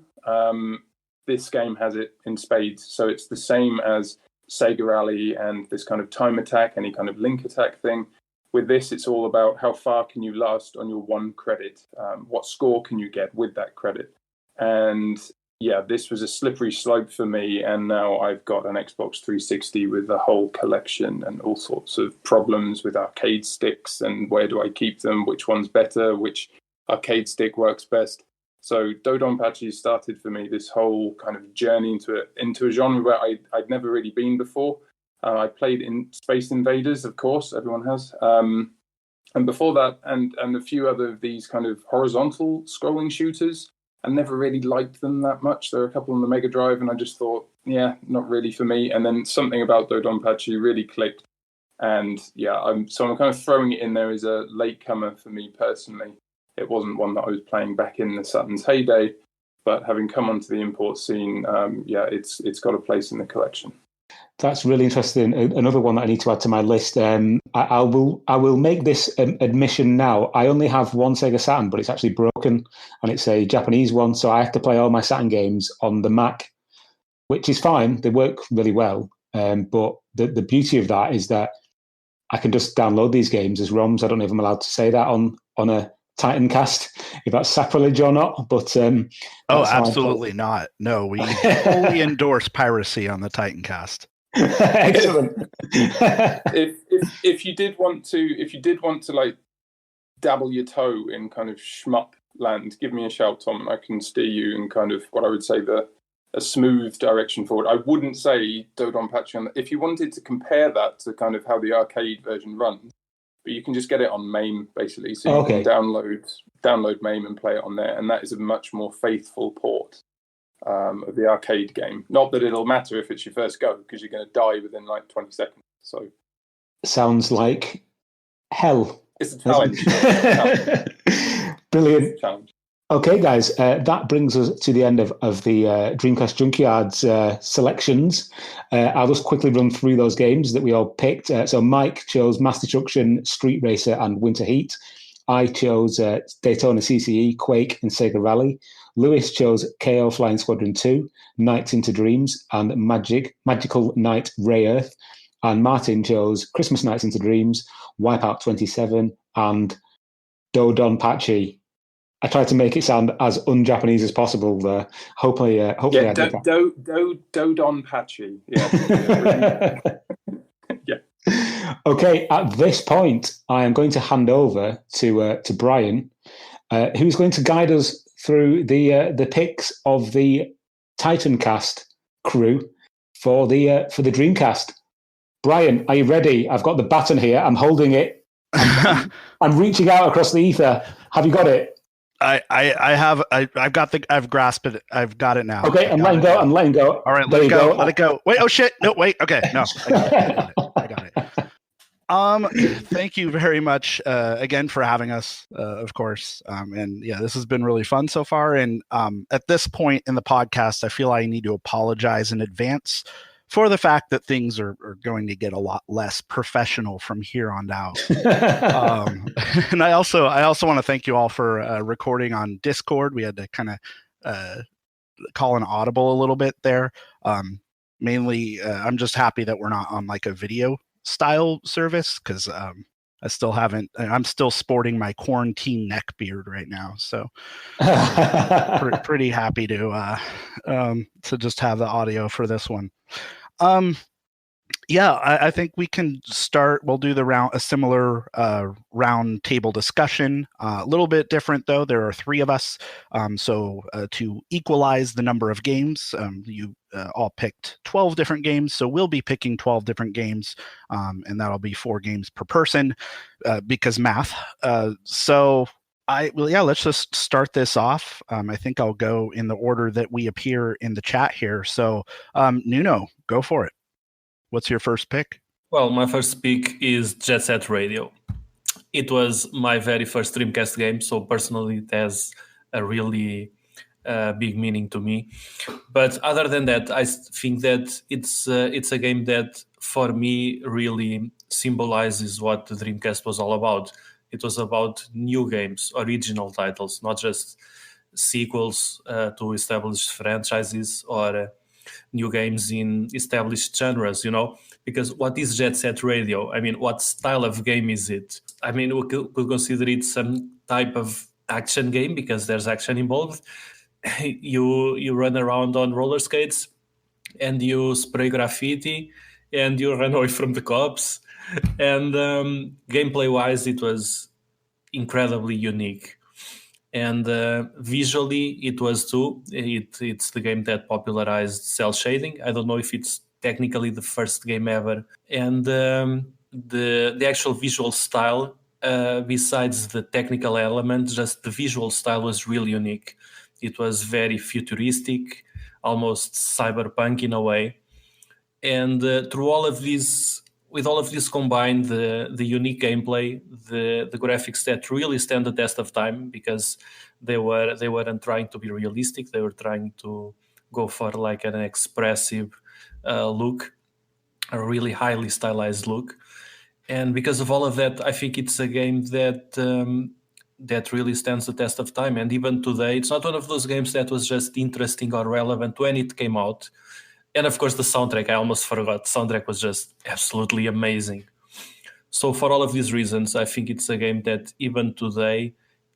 This game has it in spades. So it's the same as Sega Rally and this kind of time attack, any kind of link attack thing. With this, it's all about how far can you last on your one credit? What score can you get with that credit? And yeah, this was a slippery slope for me, and now I've got an Xbox 360 with a whole collection and all sorts of problems with arcade sticks, and where do I keep them, which one's better, which arcade stick works best. So Dodonpachi started for me this whole kind of journey into a genre where I'd never really been before. I played in Space Invaders, of course, everyone has. And before that, and a few other of these kind of horizontal scrolling shooters, I never really liked them that much. There were a couple on the Mega Drive, and I just thought, yeah, not really for me. And then something about Dodonpachi really clicked. And yeah, I'm kind of throwing it in there as a latecomer for me personally. It wasn't one that I was playing back in the Saturn's heyday, but having come onto the import scene, it's got a place in the collection. That's really interesting. Another one that I need to add to my list. I will make this admission now. I only have one Sega Saturn, but it's actually broken, and it's a Japanese one, so I have to play all my Saturn games on the Mac. which is fine. They work really well. But the beauty of that is that I can just download these games as ROMs. I don't know if I'm allowed to say that on a TitanCast, if that's sacrilege or not. But absolutely not. No, we fully endorse piracy on the TitanCast. Excellent. if you did want to like dabble your toe in kind of shmup land, give me a shout, Tom, and I can steer you in kind of what I would say a smooth direction forward. I wouldn't say Dodonpachi. If you wanted to compare that to kind of how the arcade version runs, but you can just get it on MAME basically. So you can download MAME and play it on there, and that is a much more faithful port of the arcade game. Not that it'll matter if it's your first go, because you're going to die within like 20 seconds. So sounds like hell. It's a challenge. Brilliant. It's a challenge. Okay, guys, that brings us to the end of the Dreamcast Junkyard's selections. I'll just quickly run through those games that we all picked. So Mike chose Mass Destruction, Street Racer, and Winter Heat. I chose Daytona CCE, Quake, and Sega Rally. Lewis chose KO Flying Squadron 2, Nights into Dreams, and Magical Night Ray Earth. And Martin chose Christmas Nights into Dreams, Wipeout 27, and Dodonpachi. I tried to make it sound as un-Japanese as possible there. Hopefully I did that. Dodonpachi. Yeah. Yeah. Okay, at this point, I am going to hand over to Brian, who's going to guide us through the picks of the TitanCast crew for the Dreamcast. Brian, are you ready? I've got the baton here. I'm holding it. I'm reaching out across the ether. Have you got it? I've grasped it. I've got it now. Okay, I'm letting go. All right, let it go. Wait, oh shit. No, wait. Okay, no. I got it. Thank you very much again for having us, of course. And yeah, this has been really fun so far. And at this point in the podcast, I feel I need to apologize in advance for the fact that things are going to get a lot less professional from here on out. And I also want to thank you all for recording on Discord. We had to kind of call an audible a little bit there. Mainly, I'm just happy that we're not on like a video style service, because I'm still sporting my quarantine neck beard right now. So pretty happy to just have the audio for this one. I think we can start. We'll do a similar round table discussion. A little bit different though. There are three of us. So to equalize the number of games, you all picked 12 different games. So we'll be picking 12 different games, and that'll be 4 games per person because math. Let's just start this off. I think I'll go in the order that we appear in the chat here. So, Nuno, go for it. What's your first pick? Well, my first pick is Jet Set Radio. It was my very first Dreamcast game, so personally it has a really big meaning to me. But other than that, I think that it's a game that, for me, really symbolizes what the Dreamcast was all about. It was about new games, original titles, not just sequels to established franchises or new games in established genres, because what is Jet Set Radio? I mean, what style of game is it? I mean, we could consider it some type of action game because there's action involved. You run around on roller skates and you spray graffiti and you run away from the cops. And gameplay-wise, it was incredibly unique. And visually, it was too. It's the game that popularized cell shading. I don't know if it's technically the first game ever. And the actual visual style, besides the technical element, just the visual style was really unique. It was very futuristic, almost cyberpunk in a way. And through all of these, with all of this combined, the unique gameplay, the graphics that really stand the test of time, because they weren't trying to be realistic. They were trying to go for like an expressive look, a really highly stylized look. And because of all of that, I think it's a game that really stands the test of time. And even today, it's not one of those games that was just interesting or relevant when it came out. And of course, the soundtrack, I almost forgot. The soundtrack was just absolutely amazing. So for all of these reasons, I think it's a game that even today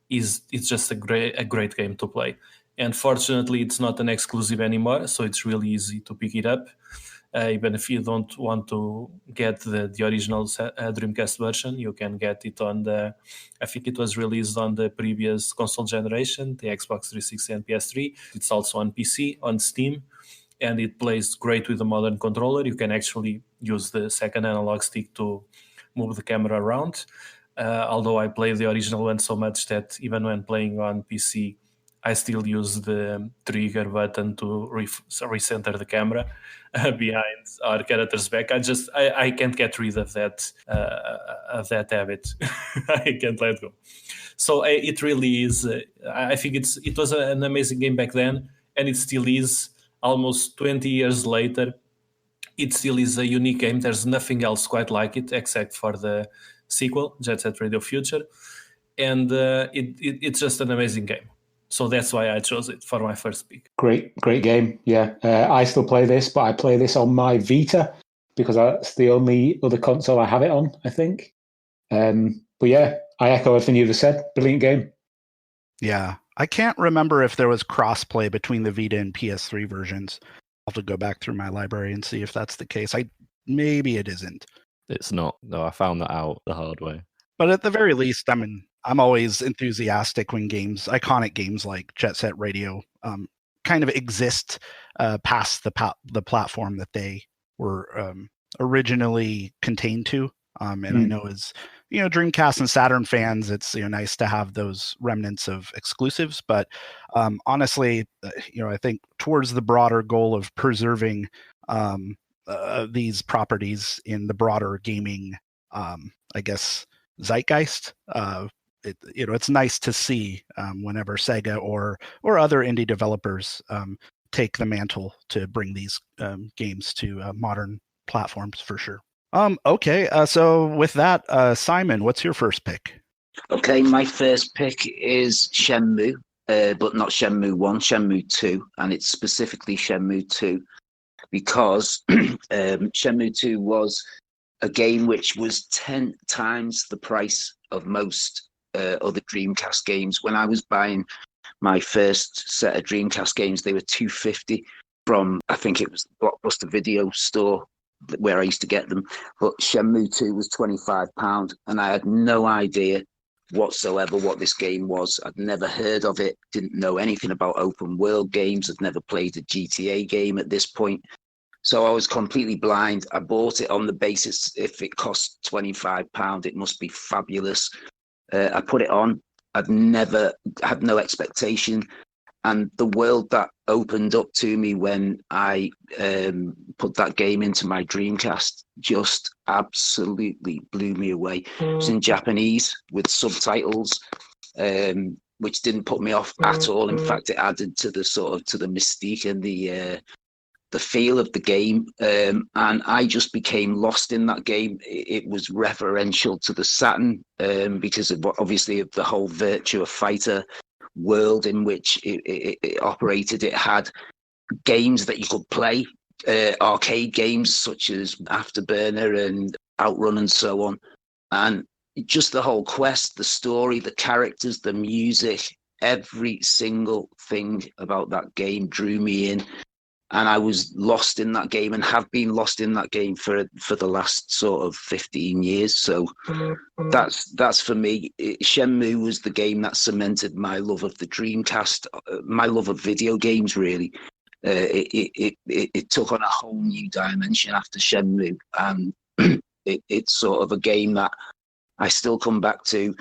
it's just a great game to play. And fortunately, it's not an exclusive anymore, so it's really easy to pick it up. Even if you don't want to get the original Dreamcast version, you can get it on I think it was released on the previous console generation, the Xbox 360 and PS3. It's also on PC, on Steam, and it plays great with the modern controller. You can actually use the second analog stick to move the camera around. Although I play the original one so much that even when playing on PC, I still use the trigger button to recenter the camera behind our character's back. I can't get rid of that habit. I can't let go. So it really is. I think it was an amazing game back then, and it still is. Almost 20 years later, it still is a unique game. There's nothing else quite like it except for the sequel, Jet Set Radio Future, and it's just an amazing game. So that's why I chose it for my first pick. Great game. Yeah, I still play this, but I play this on my Vita because that's the only other console I have it on, I think. But yeah, I echo everything you just said. Brilliant game. Yeah, I can't remember if there was crossplay between the Vita and PS3 versions. I'll have to go back through my library and see if that's the case. Maybe it isn't. It's not. No, I found that out the hard way. But at the very least, I mean, I'm always enthusiastic when iconic games like Jet Set Radio, kind of exist past the platform that they were originally contained to. And I know as Dreamcast and Saturn fans, it's nice to have those remnants of exclusives. But honestly, I think towards the broader goal of preserving these properties in the broader gaming, I guess, zeitgeist. It's nice to see whenever Sega or other indie developers take the mantle to bring these games to modern platforms for sure. Okay, so with that, Simon, what's your first pick? Okay, my first pick is Shenmue, but not Shenmue 1, Shenmue 2, and it's specifically Shenmue 2 because Shenmue 2 was a game which was 10 times the price of most other Dreamcast games. When I was buying my first set of Dreamcast games, they were $250 from, I think it was the Blockbuster Video store where I used to get them. But Shenmue 2 was £25, and I had no idea whatsoever what this game was. I'd never heard of it, didn't know anything about open world games. I'd never played a GTA game at this point. So I was completely blind. I bought it on the basis if it cost £25, it must be fabulous. I put it on. I'd never had no expectation. And the world that opened up to me when I put that game into my Dreamcast just absolutely blew me away. It was in Japanese with subtitles, which didn't put me off at all. In fact, it added to the mystique and the feel of the game, and I just became lost in that game. It was referential to the Saturn because of obviously of the whole Virtua Fighter world in which it operated. It had games that you could play, arcade games such as Afterburner and Outrun and so on, and just the whole quest, the story, the characters, the music, every single thing about that game drew me in. And I was lost in that game and have been lost in that game for the last sort of 15 years. So that's for me. Shenmue was the game that cemented my love of the Dreamcast, my love of video games, really. It took on a whole new dimension after Shenmue. And it's sort of a game that I still come back to.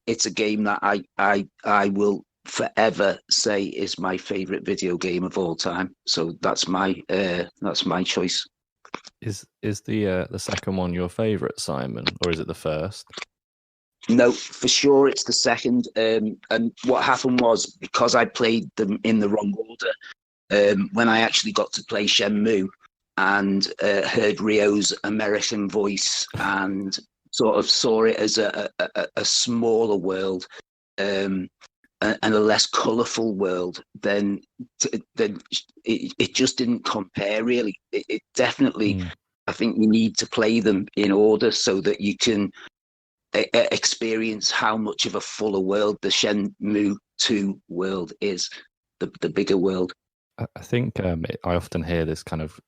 It's a game that I will forever say is my favorite video game of all time. So that's my choice. Is the second one your favorite, Simon, or is it the first? No, for sure it's the second. And what happened was, because I played them in the wrong order, when I actually got to play Shenmue and heard Ryo's American voice and sort of saw it as a smaller world, and a less colourful world, then it just didn't compare really. It definitely, I think you need to play them in order so that you can experience how much of a fuller world the Shenmue 2 world is, the bigger world. I think I often hear this kind of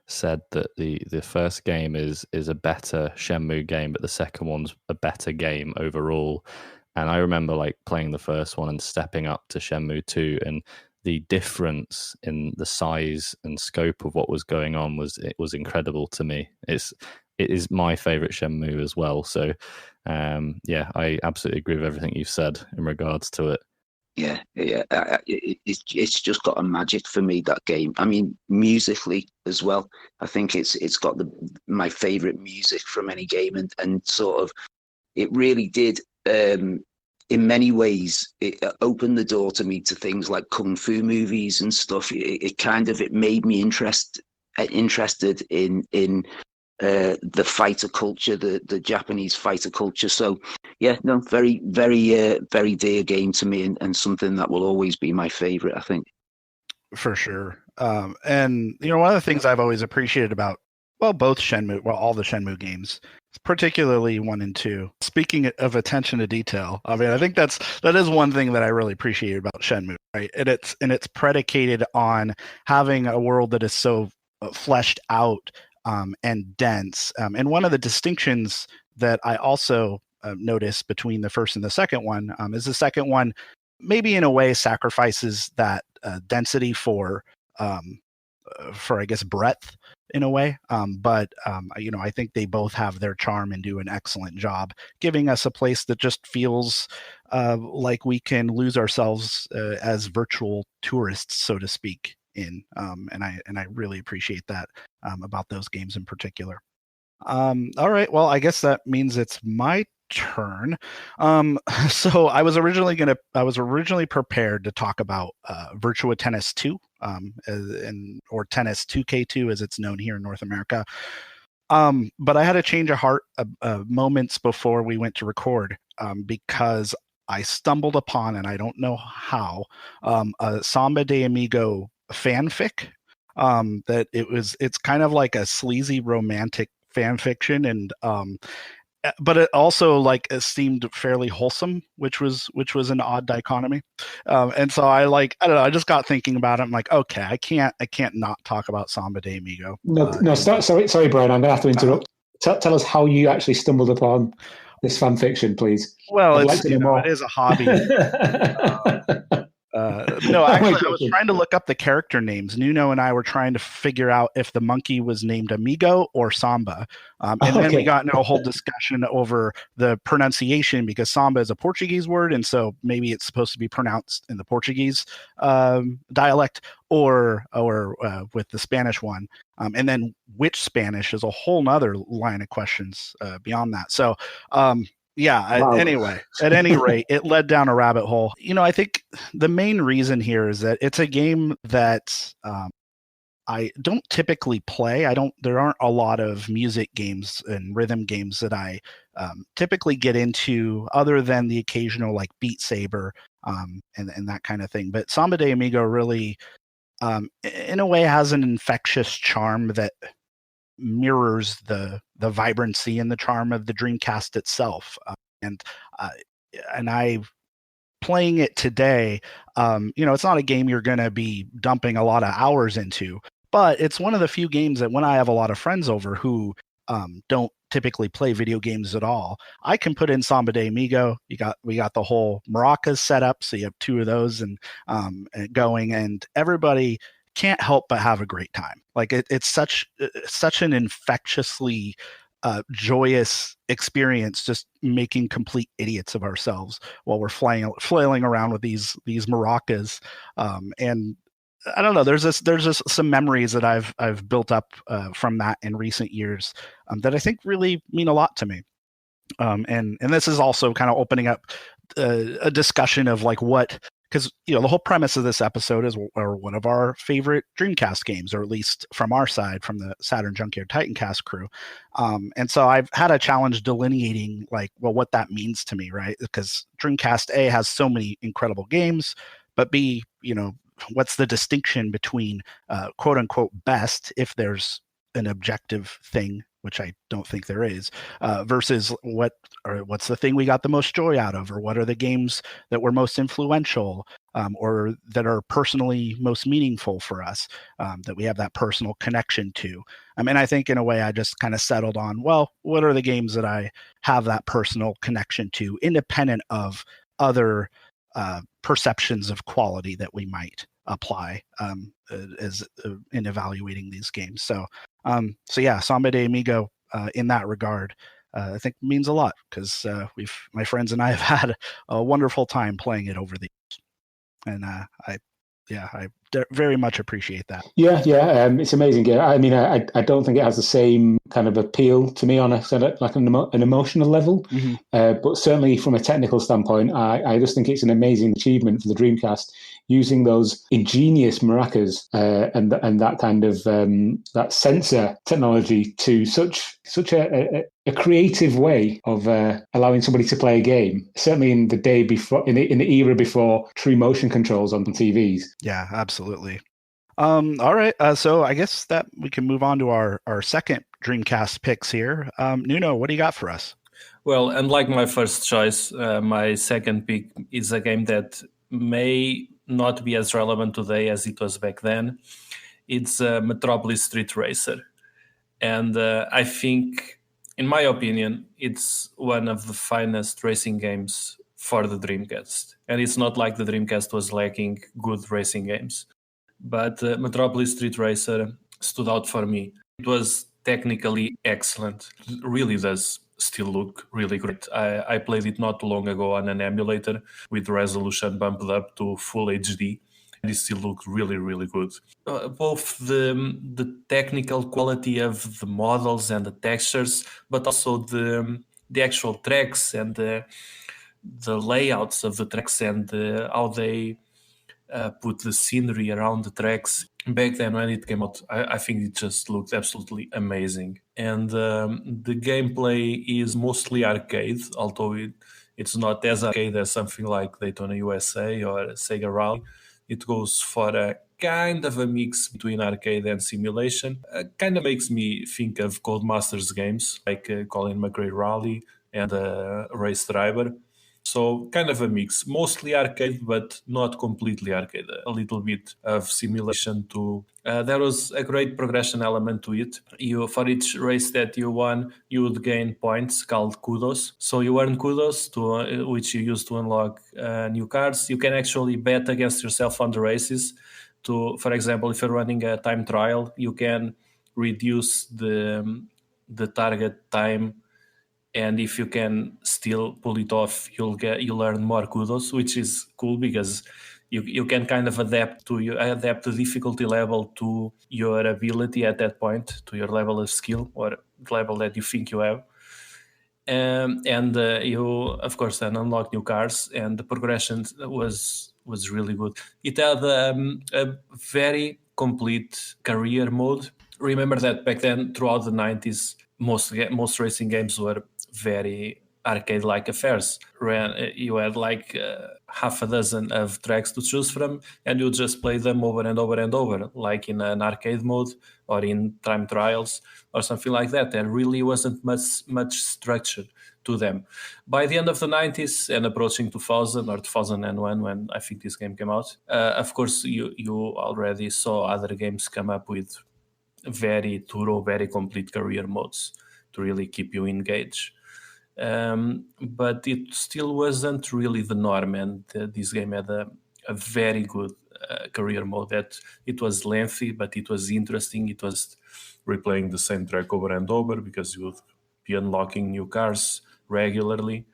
said that the first game is a better Shenmue game, but the second one's a better game overall. And I remember like playing the first one and stepping up to Shenmue 2, and the difference in the size and scope of what was going on was incredible to me. It is my favorite Shenmue as well. So yeah, I absolutely agree with everything you've said in regards to it. Yeah. It's just got a magic for me, that game. I mean, musically as well. I think it's got my favorite music from any game, and sort of it really did. In many ways, it opened the door to me to things like kung fu movies and stuff. It made me interested in the fighter culture, the Japanese fighter culture. So yeah, no, very, very, very dear game to me, and something that will always be my favorite, I think. For sure. And one of the things I've always appreciated about both Shenmue, all the Shenmue games, particularly 1 and 2. Speaking of attention to detail, I mean, I think that is one thing that I really appreciate about Shenmue, right? And it's predicated on having a world that is so fleshed out and dense. And one of the distinctions that I also noticed between the first and the second one is the second one maybe in a way sacrifices that density for I guess breadth in a way. But I think they both have their charm and do an excellent job giving us a place that just feels like we can lose ourselves as virtual tourists, so to speak, in. And I really appreciate that about those games in particular. All right, well, I guess that means it's my turn. So I was originally prepared to talk about Virtua Tennis 2, or Tennis 2K2 as it's known here in North America. But I had a change of heart moments before we went to record because I stumbled upon, and I don't know how, a Samba de Amigo fanfic. That it's kind of like a sleazy romantic fan fiction, and but it also it seemed fairly wholesome, which was an odd dichotomy. And so I don't know, I just got thinking about it. I'm like, okay, I can't not talk about Samba de Amigo. Sorry, Brian, I'm gonna have to interrupt. Tell us how you actually stumbled upon this fan fiction, please. Well, it is a hobby. No, actually, I was trying to look up the character names. Nuno and I were trying to figure out if the monkey was named Amigo or Samba. Then we got into a whole discussion over the pronunciation, because Samba is a Portuguese word, and so maybe it's supposed to be pronounced in the Portuguese dialect or with the Spanish one. And then which Spanish is a whole nother line of questions beyond that. So anyway, at any rate, it led down a rabbit hole. I think the main reason here is that it's a game that I don't typically play. There aren't a lot of music games and rhythm games that I typically get into, other than the occasional Beat Saber and that kind of thing. But Samba de Amigo really, in a way, has an infectious charm that mirrors the vibrancy and the charm of the Dreamcast itself. And I playing it today, it's not a game you're going to be dumping a lot of hours into, but it's one of the few games that when I have a lot of friends over who don't typically play video games at all, I can put in Samba de Amigo. We got the whole maracas set up, so you have 2 of those and going, and everybody can't help but have a great time. It's such an infectiously joyous experience, just making complete idiots of ourselves while we're flailing around with these maracas. And I don't know, there's just some memories that I've built up from that in recent years that I think really mean a lot to me. And this is also kind of opening up a discussion of what because the whole premise of this episode is one of our favorite Dreamcast games, or at least from our side, from the Saturn Junkyard TitanCast crew. And so I've had a challenge delineating what that means to me, right? Because Dreamcast A has so many incredible games, but B, what's the distinction between quote unquote best, if there's an objective thing, which I don't think there is, versus what's the thing we got the most joy out of, or what are the games that were most influential, or that are personally most meaningful for us, that we have that personal connection to. I think in a way I just kind of settled on, what are the games that I have that personal connection to, independent of other perceptions of quality that we might apply as in evaluating these games. So yeah, Samba de Amigo in that regard, I think means a lot, because my friends and I have had a wonderful time playing it over the years, and I very much appreciate that. Yeah, it's amazing game. I don't think it has the same kind of appeal to me on an emotional level, Mm-hmm. But certainly from a technical standpoint, I just think it's an amazing achievement for the Dreamcast, using those ingenious maracas and that kind of that sensor technology to such a creative way of allowing somebody to play a game. Certainly in the day before, in the era before true motion controls on TVs. Yeah, absolutely. All right, so I guess that we can move on to our second Dreamcast picks here. Nuno, what do you got for us? Well, unlike my first choice, my second pick is a game that may not be as relevant today as it was back then. It's Metropolis Street Racer. And I think, in my opinion, it's one of the finest racing games for the Dreamcast. And it's not like the Dreamcast was lacking good racing games. But Metropolis Street Racer stood out for me. It was technically excellent. It really does still look really great. I played it not too long ago on an emulator with resolution bumped up to full HD. And it still looked really, really good. Both the technical quality of the models and the textures, but also the actual tracks and the layouts of the tracks and how they put the scenery around the tracks. Back then when it came out, I think it just looked absolutely amazing. And the gameplay is mostly arcade, although it's not as arcade as something like Daytona USA or Sega Rally. It goes for a kind of a mix between arcade and simulation. Kind of makes me think of Codemasters games like Colin McRae Rally and Race Driver. So kind of a mix, mostly arcade, but not completely arcade. A little bit of simulation too. There was a great progression element to it. For each race that you won, you would gain points called kudos. So you earn kudos, which you use to unlock new cars. You can actually bet against yourself on the races. For example, if you're running a time trial, you can reduce the target time. And if you can still pull it off, you'll earn more kudos, which is cool because you can kind of adapt the difficulty level to your ability at that point, to your level of skill or the level that you think you have. And you, of course, then unlock new cars, and the progression was really good. It had a very complete career mode. Remember that back then, throughout the 90s, most racing games were very arcade-like affairs. You had like half a dozen of tracks to choose from, and you just play them over and over and over, like in an arcade mode or in time trials or something like that. There really wasn't much structure to them. By the end of the 90s and approaching 2000 or 2001, when I think this game came out, of course, you already saw other games come up with very thorough, very complete career modes to really keep you engaged. But it still wasn't really the norm, and this game had a very good career mode. That it was lengthy, but it was interesting. It was replaying the same track over and over because you would be unlocking new cars regularly,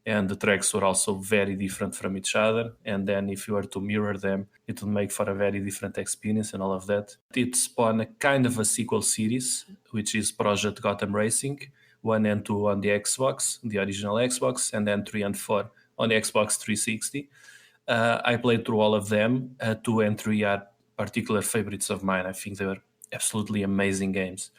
and the tracks were also very different from each other. And then if you were to mirror them, it would make for a very different experience and all of that. It spawned a kind of a sequel series, which is Project Gotham Racing, 1 and 2 on the Xbox, the original Xbox, and then 3 and 4 on the Xbox 360. I played through all of them. 2 and 3 are particular favorites of mine. I think they were absolutely amazing games.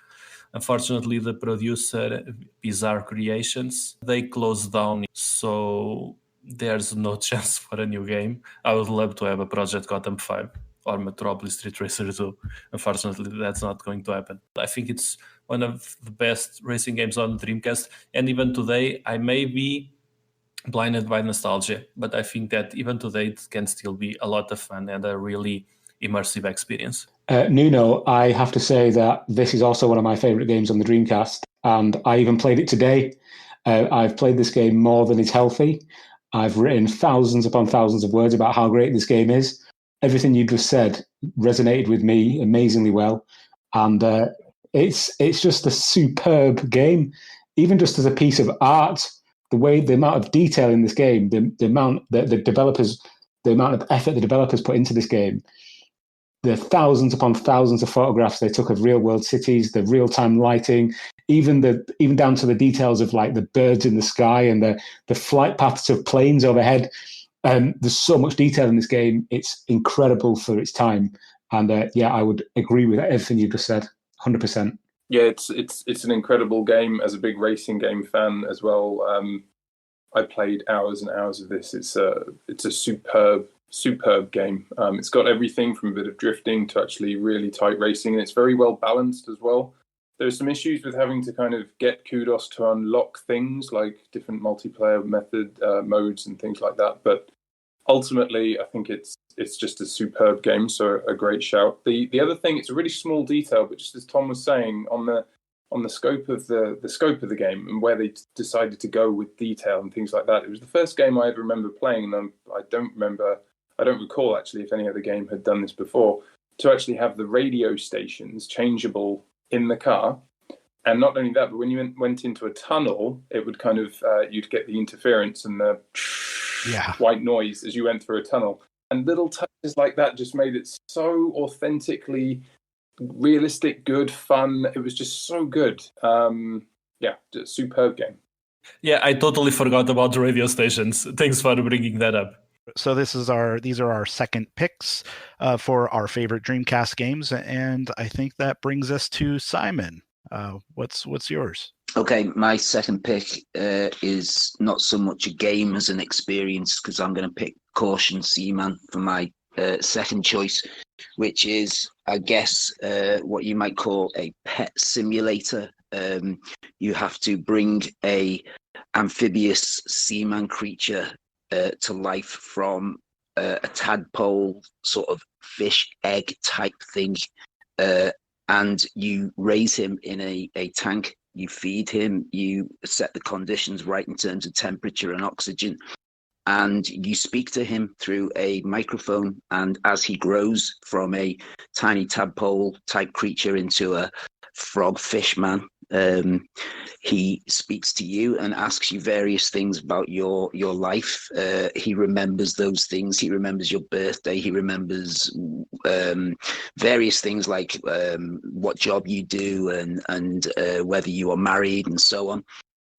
Unfortunately, the producer, Bizarre Creations, they closed down, so there's no chance for a new game. I would love to have a Project Gotham 5 or Metropolis Street Racer 2. Unfortunately, that's not going to happen. I think it's one of the best racing games on Dreamcast, and even today, I may be blinded by nostalgia, but I think that even today it can still be a lot of fun and a really immersive experience. Nuno, I have to say that this is also one of my favourite games on the Dreamcast, and I even played it today. I've played this game more than is healthy. I've written thousands upon thousands of words about how great this game is. Everything you just said resonated with me amazingly well, and it's just a superb game. Even just as a piece of art, the amount of detail in this game, the amount that the amount of effort the developers put into this game, the thousands upon thousands of photographs they took of real world cities, the real time lighting, even down to the details of like the birds in the sky and the flight paths of planes overhead. There's so much detail in this game. It's incredible for its time. And I would agree with everything you just said, 100%. Yeah, it's an incredible game. As a big racing game fan as well, I played hours and hours of this. It's a superb game. It's got everything from a bit of drifting to actually really tight racing, and it's very well balanced as well. There's some issues with having to kind of get kudos to unlock things like different multiplayer modes and things like that. But ultimately, I think it's just a superb game, so a great shout. The other thing, it's a really small detail, but just as Tom was saying, on the scope of the game and where they decided to go with detail and things like that. It was the first game I ever remember playing, and I don't recall actually if any other game had done this before, to actually have the radio stations changeable in the car. And not only that, but when you went into a tunnel, it would kind of, you'd get the interference and the white noise as you went through a tunnel. And little touches like that just made it so authentically realistic, good, fun. It was just so good. Just a superb game. Yeah, I totally forgot about the radio stations. Thanks for bringing that up. So these are our second picks for our favorite Dreamcast games, and I think that brings us to Simon. What's yours? Okay, my second pick is not so much a game as an experience, because I'm going to pick Caution Seaman for my second choice, which is, I guess, what you might call a pet simulator. You have to bring a amphibious seaman creature to life from a tadpole sort of fish egg type thing, and you raise him in a tank. You feed him, you set the conditions right in terms of temperature and oxygen, and you speak to him through a microphone. And as he grows from a tiny tadpole type creature into a frog fish man, he speaks to you and asks you various things about your life. He remembers those things. He remembers your birthday. He remembers various things like what job you do and whether you are married and so on.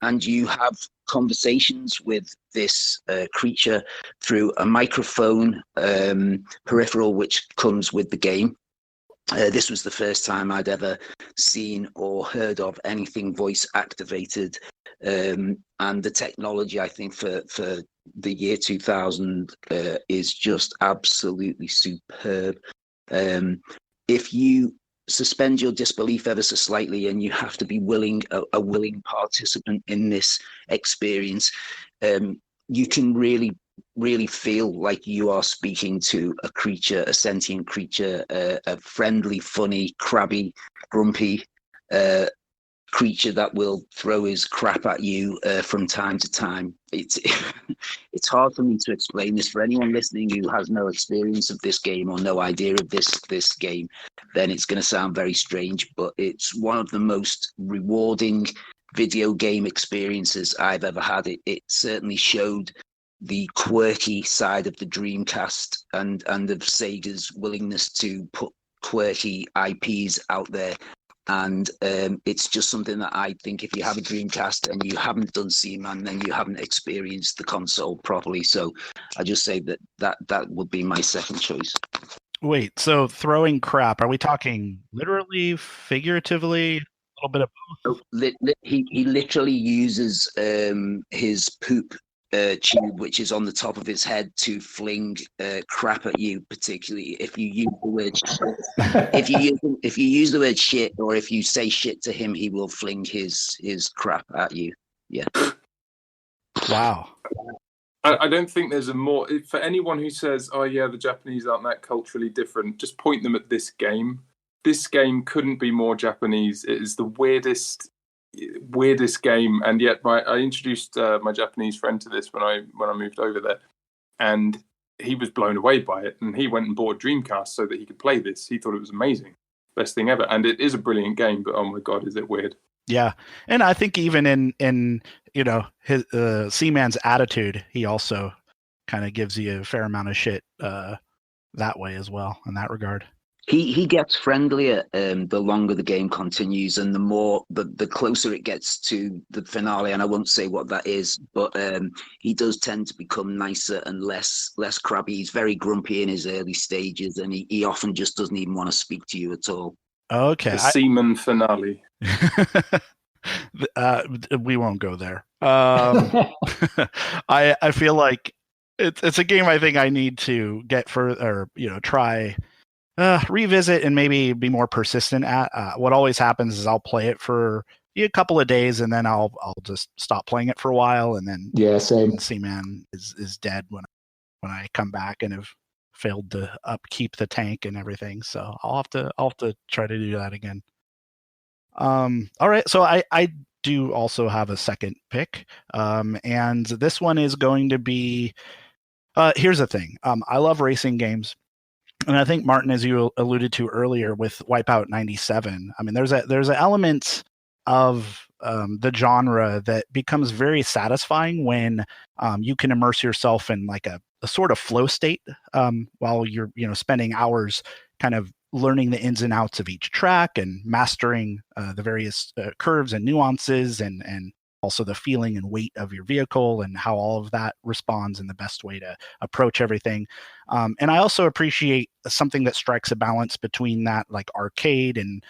And you have conversations with this creature through a microphone peripheral which comes with the game. This was the first time I'd ever seen or heard of anything voice activated, and the technology, I think, for the year 2000 is just absolutely superb. If you suspend your disbelief ever so slightly, and you have to be a willing participant in this experience, you can really feel like you are speaking to a creature, a sentient creature, a friendly, funny, crabby, grumpy creature that will throw his crap at you from time to time. It's hard for me to explain this. For anyone listening who has no experience of this game or no idea of this game, then it's going to sound very strange, but it's one of the most rewarding video game experiences I've ever had. It certainly showed the quirky side of the Dreamcast and of Sega's willingness to put quirky IPs out there And it's just something that I think if you have a Dreamcast and you haven't done Seaman, then you haven't experienced the console properly. So I just say that would be my second choice. Wait, so throwing crap, are we talking literally, figuratively, a little bit of both? He literally uses his poop tube, which is on the top of his head, to fling crap at you, particularly if you use the word shit. if you use the word shit, or if you say shit to him, he will fling his crap at you. Yeah. Wow. I don't think there's a more, for anyone who says, oh yeah, the Japanese aren't that culturally different, just point them at this game. This game couldn't be more Japanese. It is the weirdest game, and yet I introduced my Japanese friend to this when I moved over there, and he was blown away by it, and he went and bought a Dreamcast so that he could play this. He thought it was amazing, best thing ever, and it is a brilliant game, but oh my god, is it weird. Yeah, and I think even in his Seaman's attitude, he also kind of gives you a fair amount of shit that way as well, in that regard. He gets friendlier the longer the game continues, and the closer it gets to the finale. And I won't say what that is, but he does tend to become nicer and less crabby. He's very grumpy in his early stages, and he often just doesn't even want to speak to you at all. Okay, the Seaman finale. We won't go there. I feel like it's a game I think I need to get further, try. Revisit and maybe be more persistent at. What always happens is I'll play it for a couple of days, and then I'll just stop playing it for a while, and then same. Seaman is dead when I come back and have failed to upkeep the tank and everything. So I'll have to try to do that again. All right, so I do also have a second pick, and this one is going to be. Here's the thing. I love racing games. And I think, Martin, as you alluded to earlier with Wipeout 97, I mean, there's an element of the genre that becomes very satisfying when you can immerse yourself in like a sort of flow state while you're spending hours kind of learning the ins and outs of each track and mastering the various curves and nuances and also the feeling and weight of your vehicle and how all of that responds and the best way to approach everything. And I also appreciate something that strikes a balance between that like arcade and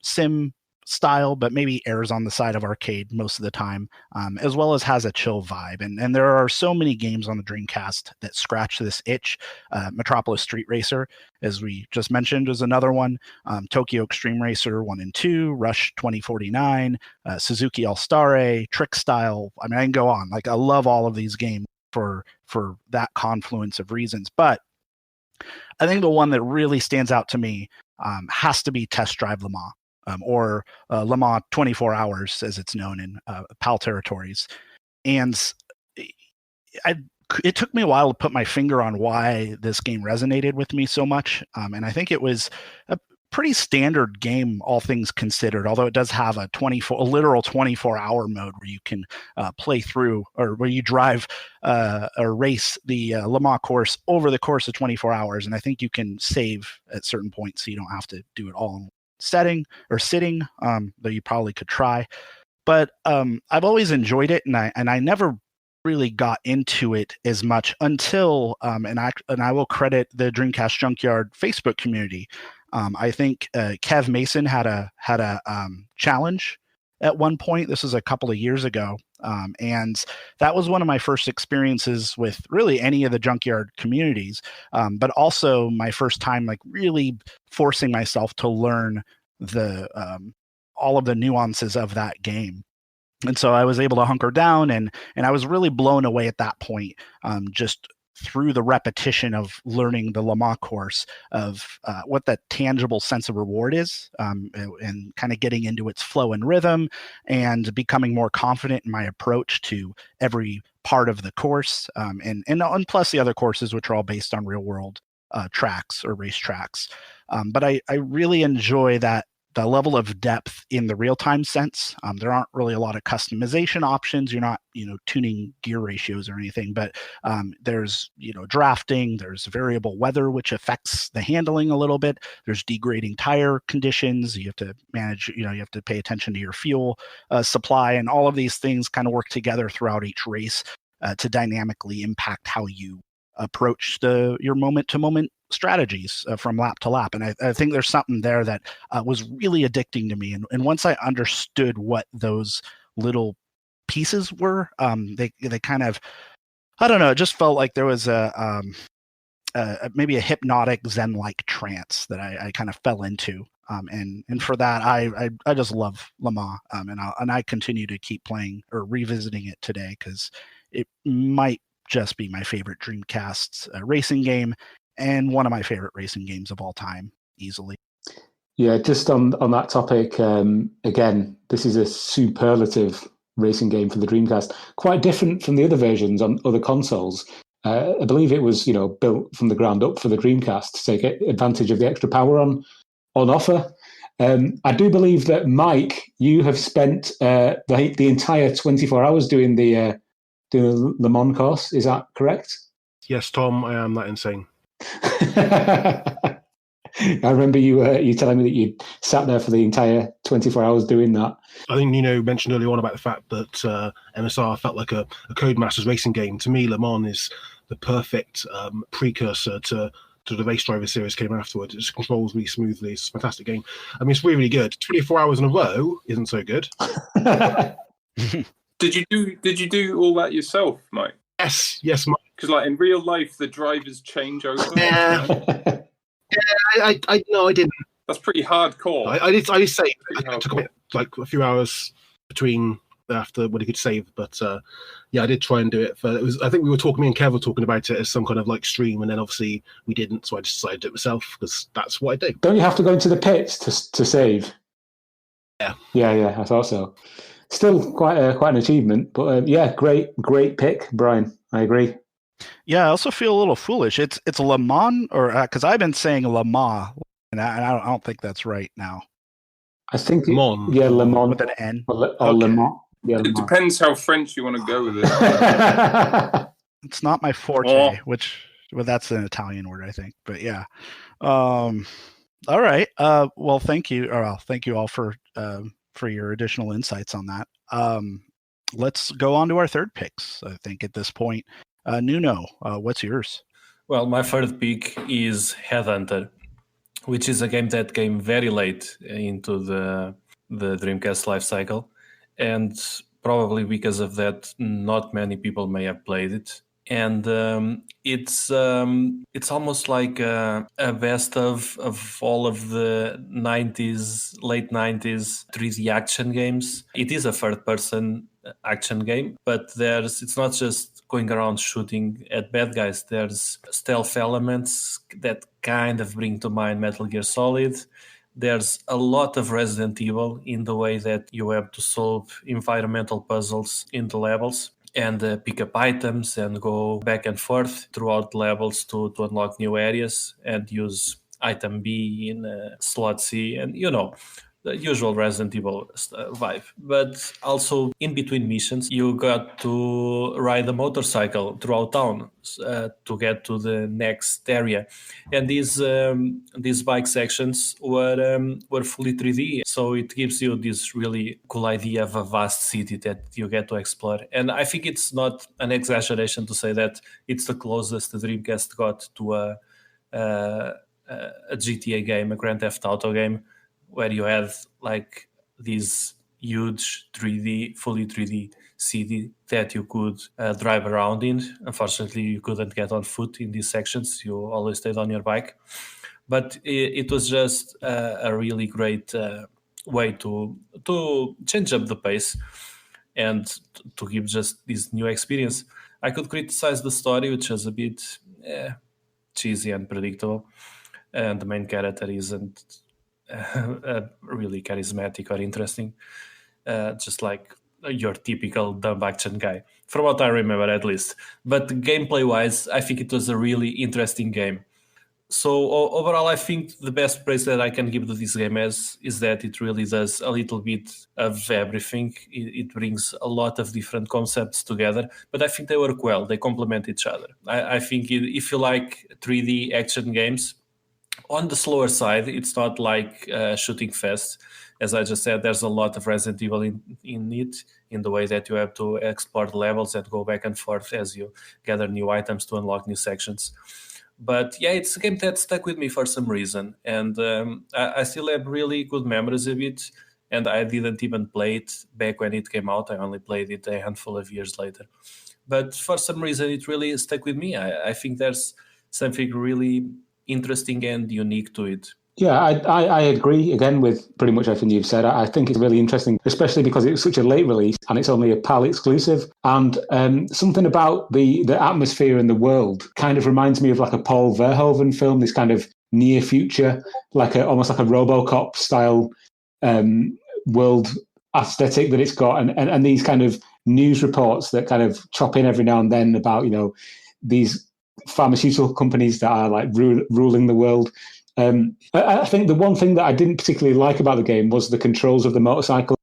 sim style, but maybe errs on the side of arcade most of the time, as well as has a chill vibe. And there are so many games on the Dreamcast that scratch this itch. Metropolis Street Racer, as we just mentioned, is another one. Tokyo Extreme Racer 1 and 2, Rush 2049, Suzuki All-Star, Trick Style. I mean, I can go on. Like, I love all of these games for that confluence of reasons. But I think the one that really stands out to me has to be Test Drive Le Mans. Or Le Mans 24 Hours, as it's known in PAL territories. And it took me a while to put my finger on why this game resonated with me so much. And I think it was a pretty standard game, all things considered, although it does have a literal 24-hour mode where you can play through, or where you drive or race the Le Mans course over the course of 24 hours. And I think you can save at certain points so you don't have to do it all in sitting, though you probably could try. But I've always enjoyed it, and I never really got into it as much until and I will credit the Dreamcast Junkyard Facebook community. I think Kev Mason had a challenge at one point. This was a couple of years ago, and that was one of my first experiences with really any of the Junkyard communities, but also my first time like really forcing myself to learn the all of the nuances of that game. And so I was able to hunker down, and I was really blown away at that point, just through the repetition of learning the Le Mans course, of what that tangible sense of reward is, and kind of getting into its flow and rhythm, and becoming more confident in my approach to every part of the course, and plus the other courses, which are all based on real world tracks or race tracks. But I really enjoy that the level of depth in the real-time sense. There aren't really a lot of customization options. You're not, tuning gear ratios or anything, but there's, drafting, there's variable weather, which affects the handling a little bit. There's degrading tire conditions. You have to manage, you have to pay attention to your fuel supply, and all of these things kind of work together throughout each race to dynamically impact how you approach your moment-to-moment strategies from lap to lap. And I think there's something there that was really addicting to me. And once I understood what those little pieces were, they kind of, I don't know, it just felt like there was maybe a hypnotic Zen-like trance that I kind of fell into. And for that, I just love Le Mans, and I continue to keep playing or revisiting it today, because it might just be my favorite Dreamcast racing game, and one of my favorite racing games of all time, easily. Yeah, just on that topic, again, this is a superlative racing game for the Dreamcast. Quite different from the other versions on other consoles. I believe it was, built from the ground up for the Dreamcast to take advantage of the extra power on offer. I do believe that, Mike, you have spent the entire 24 hours doing the Le Mans course. Is that correct? Yes, Tom, I am that insane. I remember you telling me that you sat there for the entire 24 hours doing that. I think Nuno mentioned earlier on about the fact that MSR felt like a Codemasters racing game. To me, Le Mans is the perfect precursor to the Race Driver series came afterwards. It just controls really smoothly. It's a fantastic game. I mean, it's really, really good. 24 hours in a row isn't so good. Did you do all that yourself, Mike? Yes, Mike. Because in real life, the drivers change over. No, I didn't. That's pretty hardcore. I did say it took a few hours between after when he could save, but I did try and do it. I think me and Kev were talking about it as some kind of stream, and then obviously we didn't, so I just decided to do it myself because that's what I do. Don't you have to go into the pits to save? Yeah, I thought so. Still quite an achievement, but great pick, Brian. I agree. Yeah, I also feel a little foolish. It's Le Mans, or because I've been saying Le Mans, and I don't think that's right now. I think Le Mans. Yeah, Le Mans with an N. Or Le Mans. Yeah, it depends how French you want to go with it. It's not my forte, well, that's an Italian word, I think. But yeah. All right. Well, thank you. Thank you all for your additional insights on that. Let's go on to our third picks, I think, at this point. Nuno, what's yours? Well, my third pick is Headhunter, which is a game that came very late into the Dreamcast life cycle, and probably because of that, not many people may have played it. And it's almost like a best of all of the late 90s 3D action games. It is a third-person action game, but it's not just going around shooting at bad guys. There's stealth elements that kind of bring to mind Metal Gear Solid. There's a lot of Resident Evil in the way that you have to solve environmental puzzles in the levels and pick up items and go back and forth throughout levels to unlock new areas and use item B in slot C, and the usual Resident Evil vibe. But also in between missions, you got to ride a motorcycle throughout town to get to the next area. And these bike sections were fully 3D. So it gives you this really cool idea of a vast city that you get to explore. And I think it's not an exaggeration to say that it's the closest the Dreamcast got to a GTA game, a Grand Theft Auto game, where you have this huge fully 3D city that you could drive around in. Unfortunately, you couldn't get on foot in these sections. You always stayed on your bike. But it was just a really great way to change up the pace and to give just this new experience. I could criticize the story, which was a bit cheesy and predictable, and the main character isn't really charismatic or interesting, just like your typical dumb action guy, from what I remember at least. But gameplay wise, I think it was a really interesting game. Overall, I think the best praise that I can give to this game is that it really does a little bit of everything. It brings a lot of different concepts together, but I think they work well. They complement each other. I think if you like 3D action games, on the slower side, it's not like Shooting Fest. As I just said, there's a lot of Resident Evil in it, in the way that you have to explore the levels and go back and forth as you gather new items to unlock new sections. But yeah, it's a game that stuck with me for some reason. And I still have really good memories of it. And I didn't even play it back when it came out. I only played it a handful of years later. But for some reason, it really stuck with me. I think there's something really interesting and unique to it. Yeah, I agree again with pretty much everything you've said. I think it's really interesting, especially because it's such a late release and it's only a PAL exclusive. And something about the atmosphere in the world kind of reminds me of like a Paul Verhoeven film, this kind of near future, almost like a RoboCop style world aesthetic that it's got, and these kind of news reports that kind of chop in every now and then about, these pharmaceutical companies that are like ruling the world. I think the one thing that I didn't particularly like about the game was the controls of the motorcycle.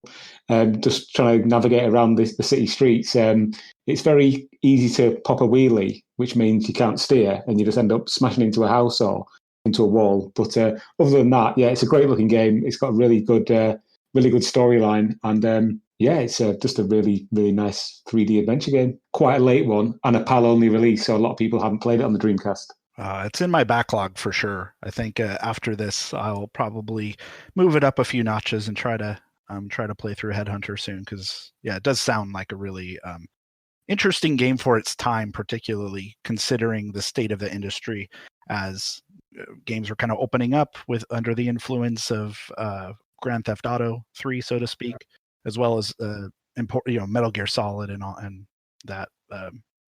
Just trying to navigate around the city streets. It's very easy to pop a wheelie, which means you can't steer and you just end up smashing into a house or into a wall. But other than that, yeah, it's a great looking game. It's got a really good storyline, and it's just a really, really nice 3D adventure game. Quite a late one and a PAL only release, so a lot of people haven't played it on the Dreamcast. It's in my backlog for sure. I think after this, I'll probably move it up a few notches and try to play through Headhunter soon, because it does sound like a really interesting game for its time, particularly considering the state of the industry as games are kind of opening up under the influence of Grand Theft Auto 3, so to speak, as well as Metal Gear Solid and that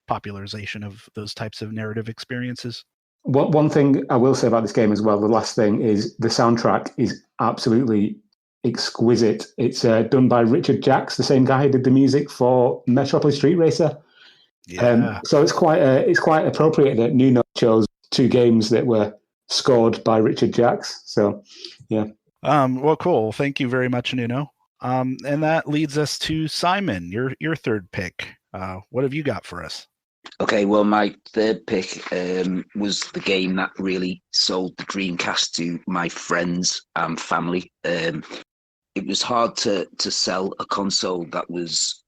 popularization of those types of narrative experiences. One thing I will say about this game as well, the last thing, is the soundtrack is absolutely exquisite. It's done by Richard Jacks, the same guy who did the music for Metropolis Street Racer. Yeah. So it's quite appropriate that Nuno chose two games that were scored by Richard Jacks. So, yeah. Well, cool. Thank you very much, Nuno. And that leads us to Simon, your third pick. What have you got for us? Okay, well, my third pick was the game that really sold the Dreamcast to my friends and family. It was hard to sell a console that was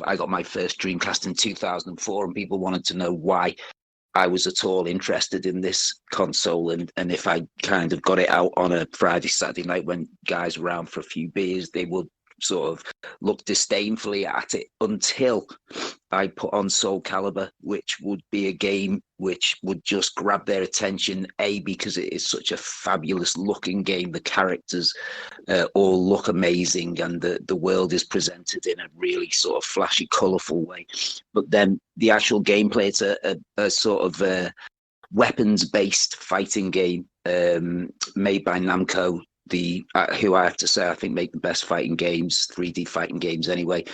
I got my first Dreamcast in 2004, and people wanted to know why I was at all interested in this console, and if I kind of got it out on a Friday, Saturday night when guys were around for a few beers, they would sort of look disdainfully at it, until I put on Soul Calibur, which would be a game which would just grab their attention, because it is such a fabulous looking game. The characters all look amazing, and the world is presented in a really sort of flashy, colourful way. But then the actual gameplay, it's a sort of weapons-based fighting game made by Namco, who I have to say I think make the best fighting games, 3D fighting games anyway.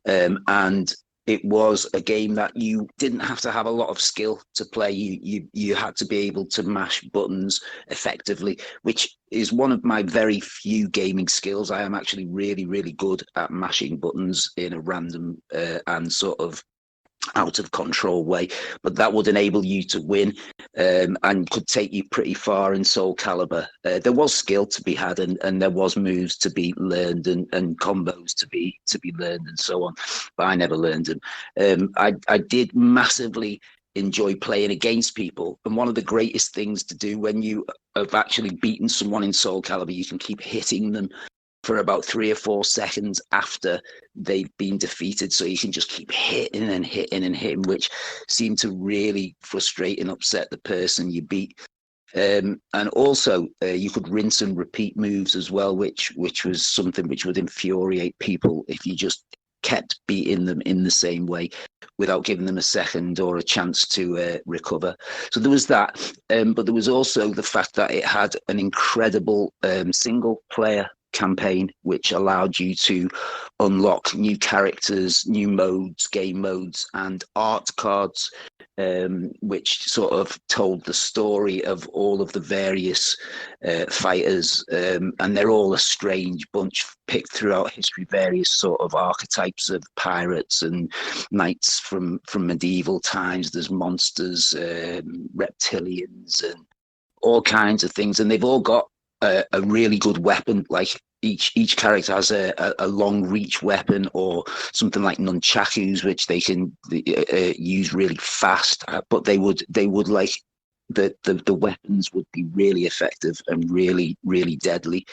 And it was a game that you didn't have to have a lot of skill to play. You had to be able to mash buttons effectively, which is one of my very few gaming skills. I am actually really, really good at mashing buttons in a random and sort of out of control way, but that would enable you to win and could take you pretty far in Soul Calibur. There was skill to be had, and there was moves to be learned and combos to be learned and so on, but I never learned them. I did massively enjoy playing against people, and one of the greatest things to do when you have actually beaten someone in Soul Calibur, you can keep hitting them for about 3 or 4 seconds after they've been defeated. So you can just keep hitting and hitting and hitting, which seemed to really frustrate and upset the person you beat. And also you could rinse and repeat moves as well, which was something which would infuriate people if you just kept beating them in the same way without giving them a second or a chance to recover. So there was that, but there was also the fact that it had an incredible single player campaign, which allowed you to unlock new characters, new modes, game modes, and art cards, which sort of told the story of all of the various fighters. And they're all a strange bunch picked throughout history, various sort of archetypes of pirates and knights from medieval times. There's monsters, reptilians, and all kinds of things. And they've all got a really good weapon. Like each character has a long reach weapon, or something like nunchakus, which they can use really fast. But they would like the weapons would be really effective and really, really deadly.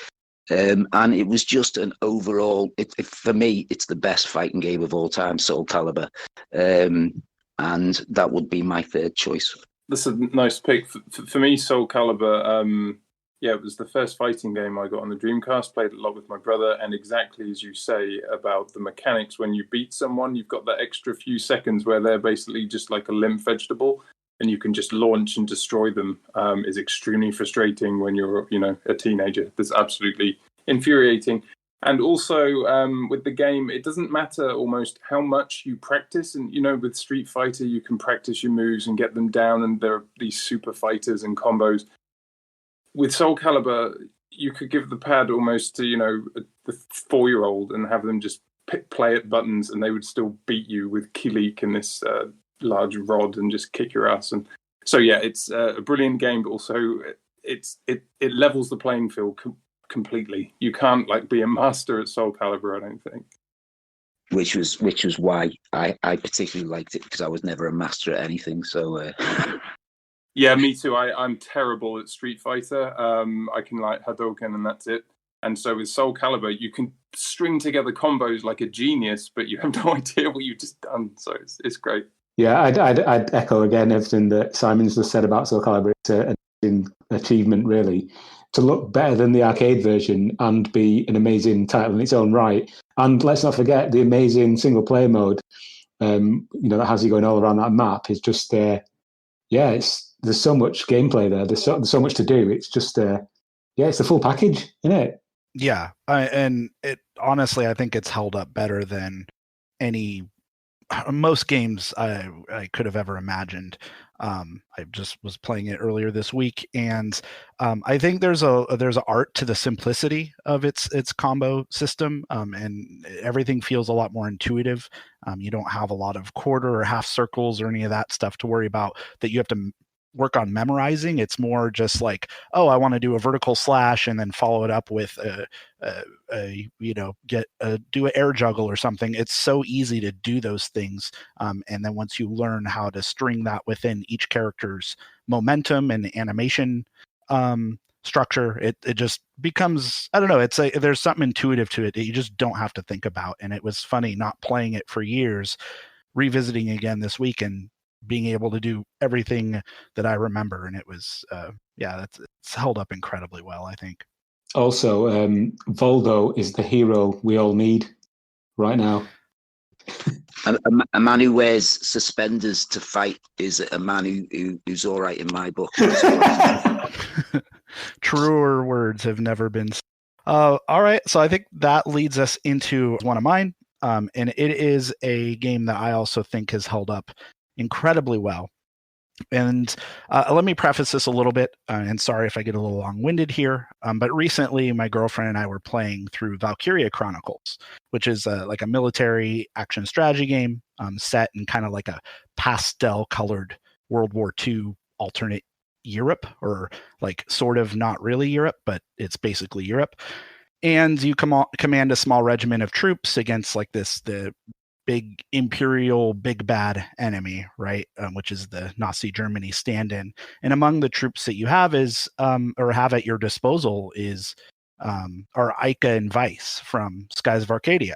And it was just an overall, for me, it's the best fighting game of all time, Soul Calibur. And that would be my third choice. That's a nice pick. For me, Soul Calibur, it was the first fighting game I got on the Dreamcast, played a lot with my brother, and exactly as you say about the mechanics, when you beat someone, you've got that extra few seconds where they're basically just like a limp vegetable, and you can just launch and destroy them. Is extremely frustrating when you're, a teenager. That's absolutely infuriating. And also with the game, it doesn't matter almost how much you practice. And, with Street Fighter, you can practice your moves and get them down, and there are these super fighters and combos. With Soul Calibur, you could give the pad almost to, the 4-year-old and have them just play at buttons, and they would still beat you with Kilik and this large rod and just kick your ass. And so, it's a brilliant game, but also it levels the playing field completely. You can't be a master at Soul Calibur, I don't think. Which was why I particularly liked it, because I was never a master at anything. So. Yeah, me too. I'm terrible at Street Fighter. I can Hadouken and that's it. And so with Soul Calibur, you can string together combos like a genius, but you have no idea what you've just done. So it's great. Yeah, I'd echo again everything that Simon's just said about Soul Calibur. It's an achievement, really, to look better than the arcade version and be an amazing title in its own right. And let's not forget the amazing single-player mode, that has you going all around that map. Is just, there's so much gameplay there. There's so much to do. It's just, it's the full package, isn't it? Yeah, and it honestly, I think it's held up better than most games I could have ever imagined. I just was playing it earlier this week, and I think there's a art to the simplicity of its combo system, and everything feels a lot more intuitive. You don't have a lot of quarter or half circles or any of that stuff to worry about that you have to work on memorizing. It's more just like, I want to do a vertical slash and then follow it up with do an air juggle or something. It's so easy to do those things. And then once you learn how to string that within each character's momentum and animation structure, it just becomes, I don't know, there's something intuitive to it that you just don't have to think about. And it was funny not playing it for years, revisiting again this week and being able to do everything that I remember. And it was, it's held up incredibly well, I think. Also, Voldo is the hero we all need right now. A man who wears suspenders to fight is a man who's all right in my book. Truer words have never been. All right. So I think that leads us into one of mine. And it is a game that I also think has held up incredibly well. And let me preface this a little bit, and sorry if I get a little long-winded here, but recently my girlfriend and I were playing through Valkyria Chronicles, which is like a military action strategy game set in kind of like a pastel-colored World War II alternate Europe, or like sort of not really Europe, but it's basically Europe. And you command a small regiment of troops against like the big imperial big bad enemy, right? Which is the Nazi Germany stand-in. And among the troops that you have or have at your disposal are Ica and Weiss from Skies of Arcadia.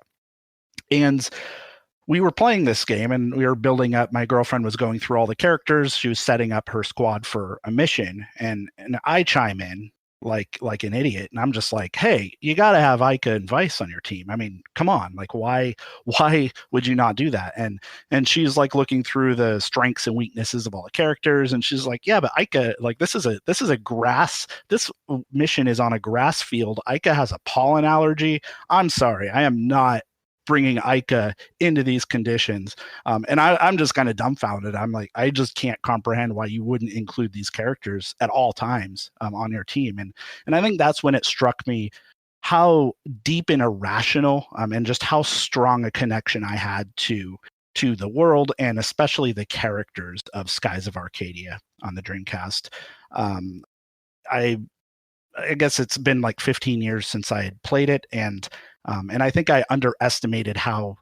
And we were playing this game and we were building up. My girlfriend was going through all the characters. She was setting up her squad for a mission, and I chime in like an idiot, and I'm just like, hey, you got to have Ica and Vice on your team. I mean, come on, like why would you not do that? And she's like looking through the strengths and weaknesses of all the characters, and she's like, yeah, but Ica, like this is a grass. This mission is on a grass field. Ica has a pollen allergy. I'm sorry, I am not bringing Ica into these conditions. And I'm just kind of dumbfounded. I'm like, I just can't comprehend why you wouldn't include these characters at all times on your team. And I think that's when it struck me how deep and irrational and just how strong a connection I had to the world and especially the characters of Skies of Arcadia on the Dreamcast. I guess it's been like 15 years since I had played it, and I think I underestimated how,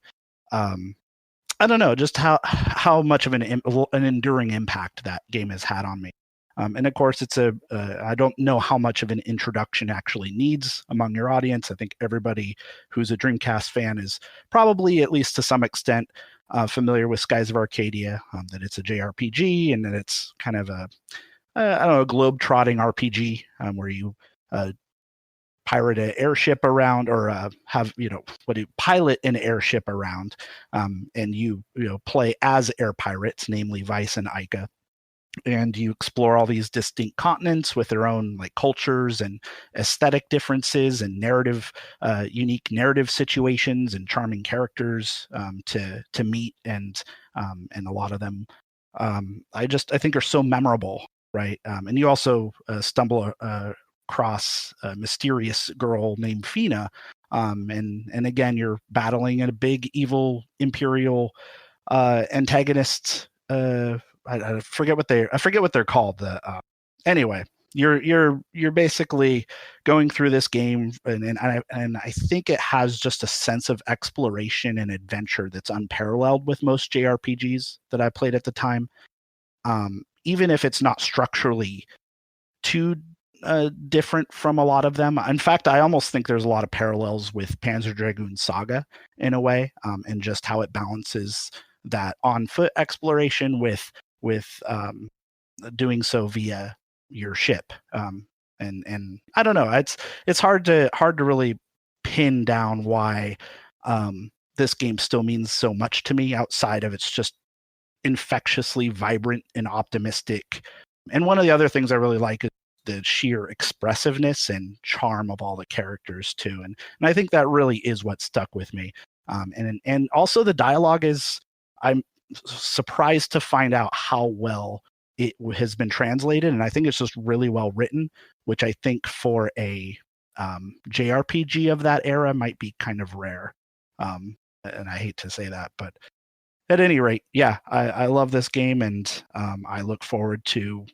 I don't know, just how much of an enduring impact that game has had on me. And of course, it's I don't know how much of an introduction actually needs among your audience. I think everybody who's a Dreamcast fan is probably, at least to some extent, familiar with Skies of Arcadia, that it's a JRPG and that it's kind of a globe-trotting RPG where you pirate an airship around, or pilot an airship around, and you play as air pirates, namely Vice and Ica, and you explore all these distinct continents with their own like cultures and aesthetic differences and unique narrative situations and charming characters to meet, and a lot of them I think are so memorable, right? And you also stumble across a mysterious girl named Fina, and again you're battling a big evil imperial antagonist. I forget what they're called. Anyway, you're basically going through this game, and I think it has just a sense of exploration and adventure that's unparalleled with most JRPGs that I played at the time. Even if it's not structurally too different from a lot of them. In fact, I almost think there's a lot of parallels with Panzer Dragoon Saga in a way, and just how it balances that on foot exploration with doing so via your ship. And I don't know, it's hard to really pin down why this game still means so much to me outside of it's just infectiously vibrant and optimistic. And one of the other things I really like is the sheer expressiveness and charm of all the characters too. And I think that really is what stuck with me. And also the dialogue I'm surprised to find out how well it has been translated. And I think it's just really well written, which I think for a JRPG of that era might be kind of rare. And I hate to say that, but at any rate, yeah, I love this game, and I look forward to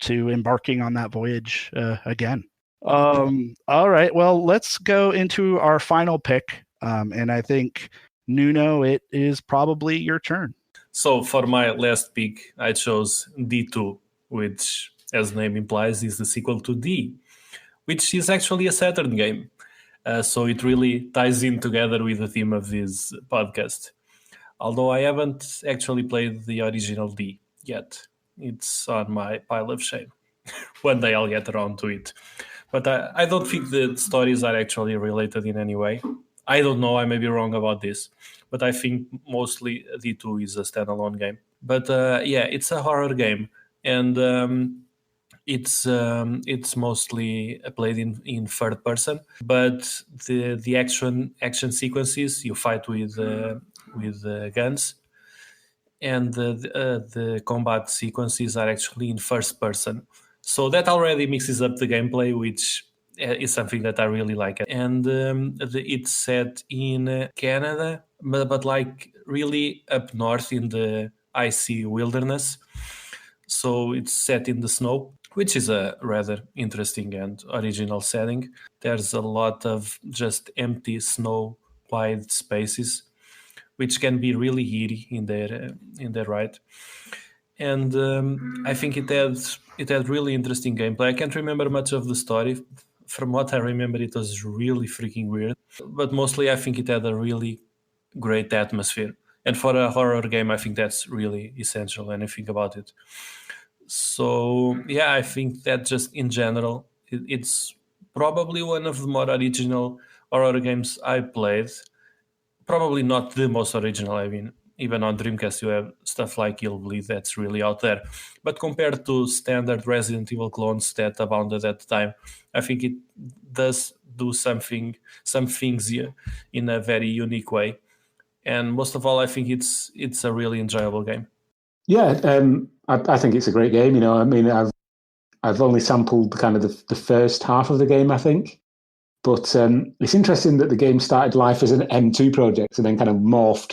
embarking on that voyage again. All right, well, let's go into our final pick, and I think, Nuno, it is probably your turn. So for my last pick, I chose D2, which, as the name implies, is the sequel to D, which is actually a Saturn game. So it really ties in together with the theme of this podcast. Although I haven't actually played the original D yet. It's on my pile of shame. One day I'll get around to it. But I don't think the stories are actually related in any way. I don't know, I may be wrong about this. But I think mostly D2 is a standalone game. But yeah, it's a horror game. And it's mostly played in third person. But the action sequences, you fight with guns. And the combat sequences are actually in first person. So that already mixes up the gameplay, which is something that I really like. And it's set in Canada, but like really up north in the icy wilderness. So it's set in the snow, which is a rather interesting and original setting. There's a lot of just empty snow wide spaces, which can be really eerie in their right. And I think it had really interesting gameplay. I can't remember much of the story. From what I remember, it was really freaking weird. But mostly, I think it had a really great atmosphere. And for a horror game, I think that's really essential when you think about it. So yeah, I think that just in general, it's probably one of the more original horror games I played. Probably not the most original. I mean, even on Dreamcast, you have stuff like Kill Bleed that's really out there. But compared to standard Resident Evil clones that abounded at the time, I think it does do some things here in a very unique way. And most of all, I think it's a really enjoyable game. Yeah, I think it's a great game. I mean, I've only sampled kind of the first half of the game, I think. But it's interesting that the game started life as an M2 project and then kind of morphed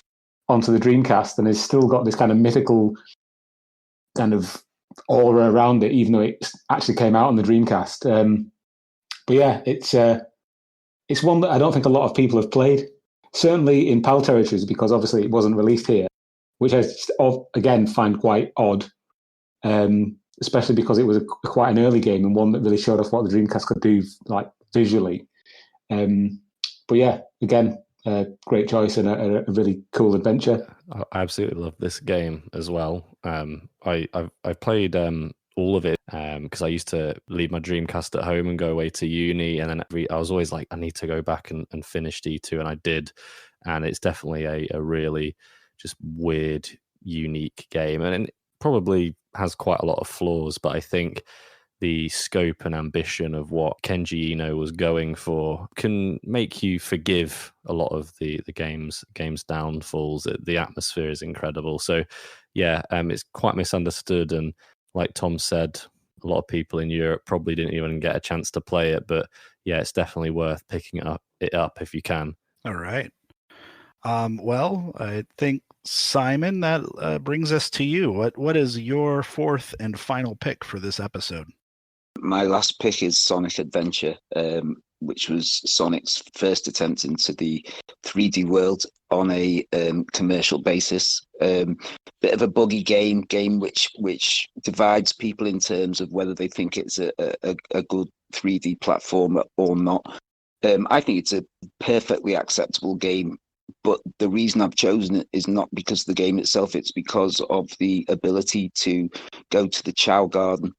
onto the Dreamcast, and it's still got this kind of mythical kind of aura around it, even though it actually came out on the Dreamcast. But yeah, it's one that I don't think a lot of people have played. Certainly in PAL territories, because obviously it wasn't released here, which I again find quite odd, especially because it was quite an early game and one that really showed off what the Dreamcast could do, like visually. But yeah, again, great choice and a really cool adventure. I absolutely love this game as well. I've played all of it because I used to leave my Dreamcast at home and go away to uni, and then I was always like, I need to go back and finish D2, and I did. And it's definitely a really just weird, unique game, and it probably has quite a lot of flaws, but I think the scope and ambition of what Kenji Eno was going for can make you forgive a lot of the game's downfalls. The atmosphere is incredible. So yeah, it's quite misunderstood, and like Tom said, a lot of people in Europe probably didn't even get a chance to play it, but yeah, it's definitely worth picking it up if you can. All right. Well, I think, Simon, that brings us to you. What is your fourth and final pick for this episode? My last pick is Sonic Adventure, which was Sonic's first attempt into the 3D world on a commercial basis. Bit of a buggy game which divides people in terms of whether they think it's a good 3D platformer or not. I think it's a perfectly acceptable game, but the reason I've chosen it is not because of the game itself, it's because of the ability to go to the Chow Garden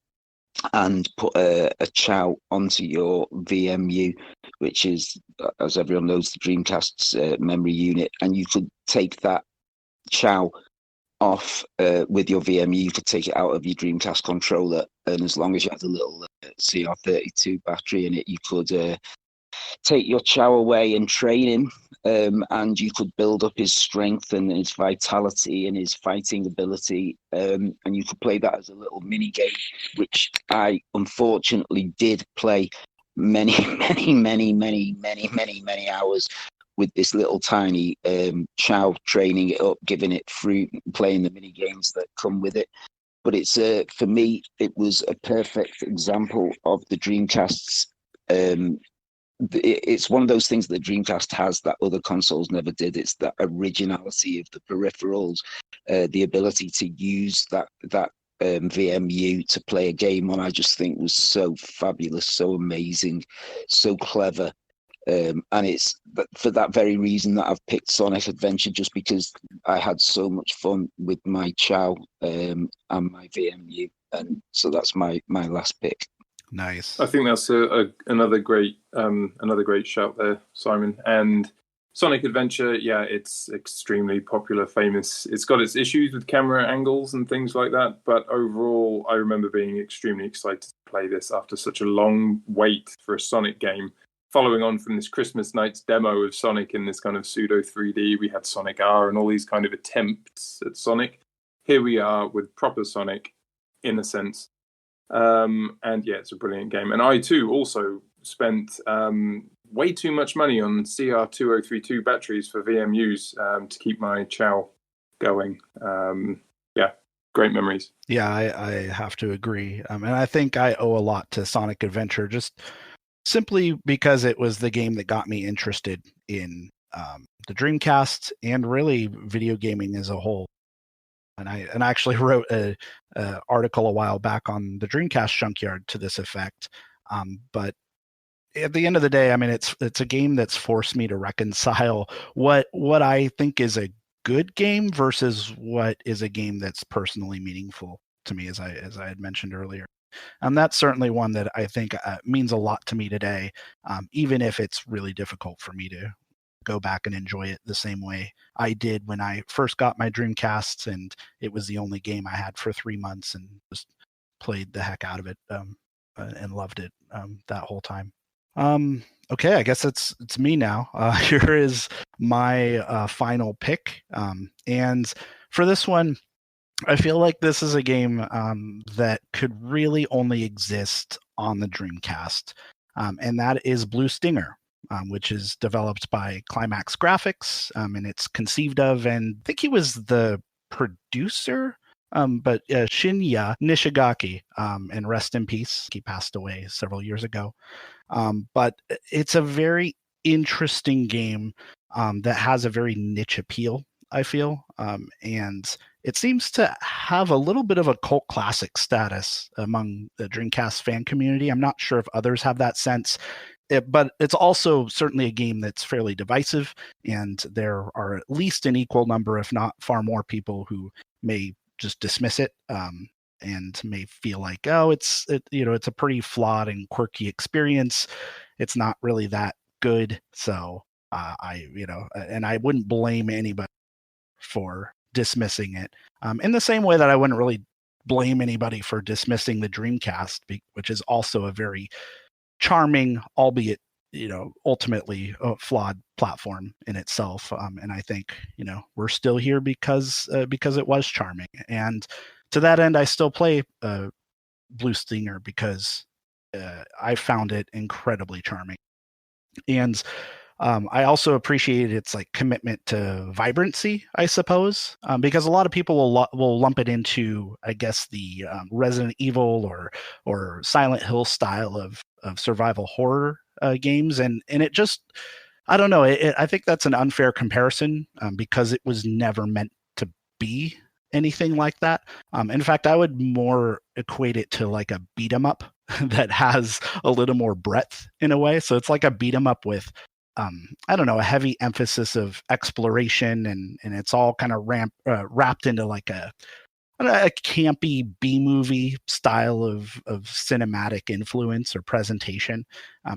and put a Chow onto your VMU, which is, as everyone knows, the Dreamcast's memory unit, and you could take that Chow off with your VMU. You could take it out of your Dreamcast controller, and as long as you had a little CR32 battery in it, you could take your Chow away and train him, and you could build up his strength and his vitality and his fighting ability, and you could play that as a little mini game, which I unfortunately did play many hours with this little tiny Chow, training it up, giving it fruit, playing the mini games that come with it. But it's for me, it was a perfect example of the Dreamcast's it's one of those things that Dreamcast has that other consoles never did. It's that originality of the peripherals, the ability to use that VMU to play a game on. I just think was so fabulous, so amazing, so clever. And it's for that very reason that I've picked Sonic Adventure, just because I had so much fun with my Chow and my VMU. And so that's my last pick. Nice. I think that's another great shout there, Simon. And Sonic Adventure, yeah, it's extremely popular, famous. It's got its issues with camera angles and things like that, but overall, I remember being extremely excited to play this after such a long wait for a Sonic game. Following on from this Christmas night's demo of Sonic in this kind of pseudo 3D, we had Sonic R and all these kind of attempts at Sonic. Here we are with proper Sonic, in a sense. And yeah, it's a brilliant game. And I too also spent way too much money on CR2032 batteries for VMUs to keep my Chow going. Yeah, great memories. Yeah, I have to agree. And I think I owe a lot to Sonic Adventure, just simply because it was the game that got me interested in the Dreamcast and really video gaming as a whole. And I actually wrote a article a while back on the Dreamcast Junkyard to this effect. But at the end of the day, I mean, it's a game that's forced me to reconcile what I think is a good game versus what is a game that's personally meaningful to me, as I had mentioned earlier. That's certainly one that I think means a lot to me today, even if it's really difficult for me to go back and enjoy it the same way I did when I first got my Dreamcasts, and it was the only game I had for 3 months and just played the heck out of it and loved it that whole time. Okay, I guess it's me now. Here is my final pick, and for this one, I feel like this is a game that could really only exist on the Dreamcast, and that is Blue Stinger, which is developed by Climax Graphics, and it's conceived of, and I think he was the producer, but Shinya Nishigaki, and rest in peace. He passed away several years ago. But it's a very interesting game that has a very niche appeal, I feel, and it seems to have a little bit of a cult classic status among the Dreamcast fan community. I'm not sure if others have that sense, but it's also certainly a game that's fairly divisive, and there are at least an equal number, if not far more, people who may just dismiss it and may feel like, oh, it's a pretty flawed and quirky experience. It's not really that good. So and I wouldn't blame anybody for dismissing it, in the same way that I wouldn't really blame anybody for dismissing the Dreamcast, which is also a very charming, albeit ultimately a flawed platform in itself. And I think we're still here because it was charming. And to that end, I still play Blue Stinger because I found it incredibly charming. And I also appreciate its commitment to vibrancy, I suppose, because a lot of people will lump it into, I guess, the Resident Evil or Silent Hill style of survival horror games, and it just, I don't know, I think that's an unfair comparison because it was never meant to be anything like that. In fact, I would more equate it to like a beat 'em up that has a little more breadth in a way. So it's like a beat 'em up with I don't know, a heavy emphasis of exploration, and it's all kind of wrapped into like a campy B-movie style of cinematic influence or presentation.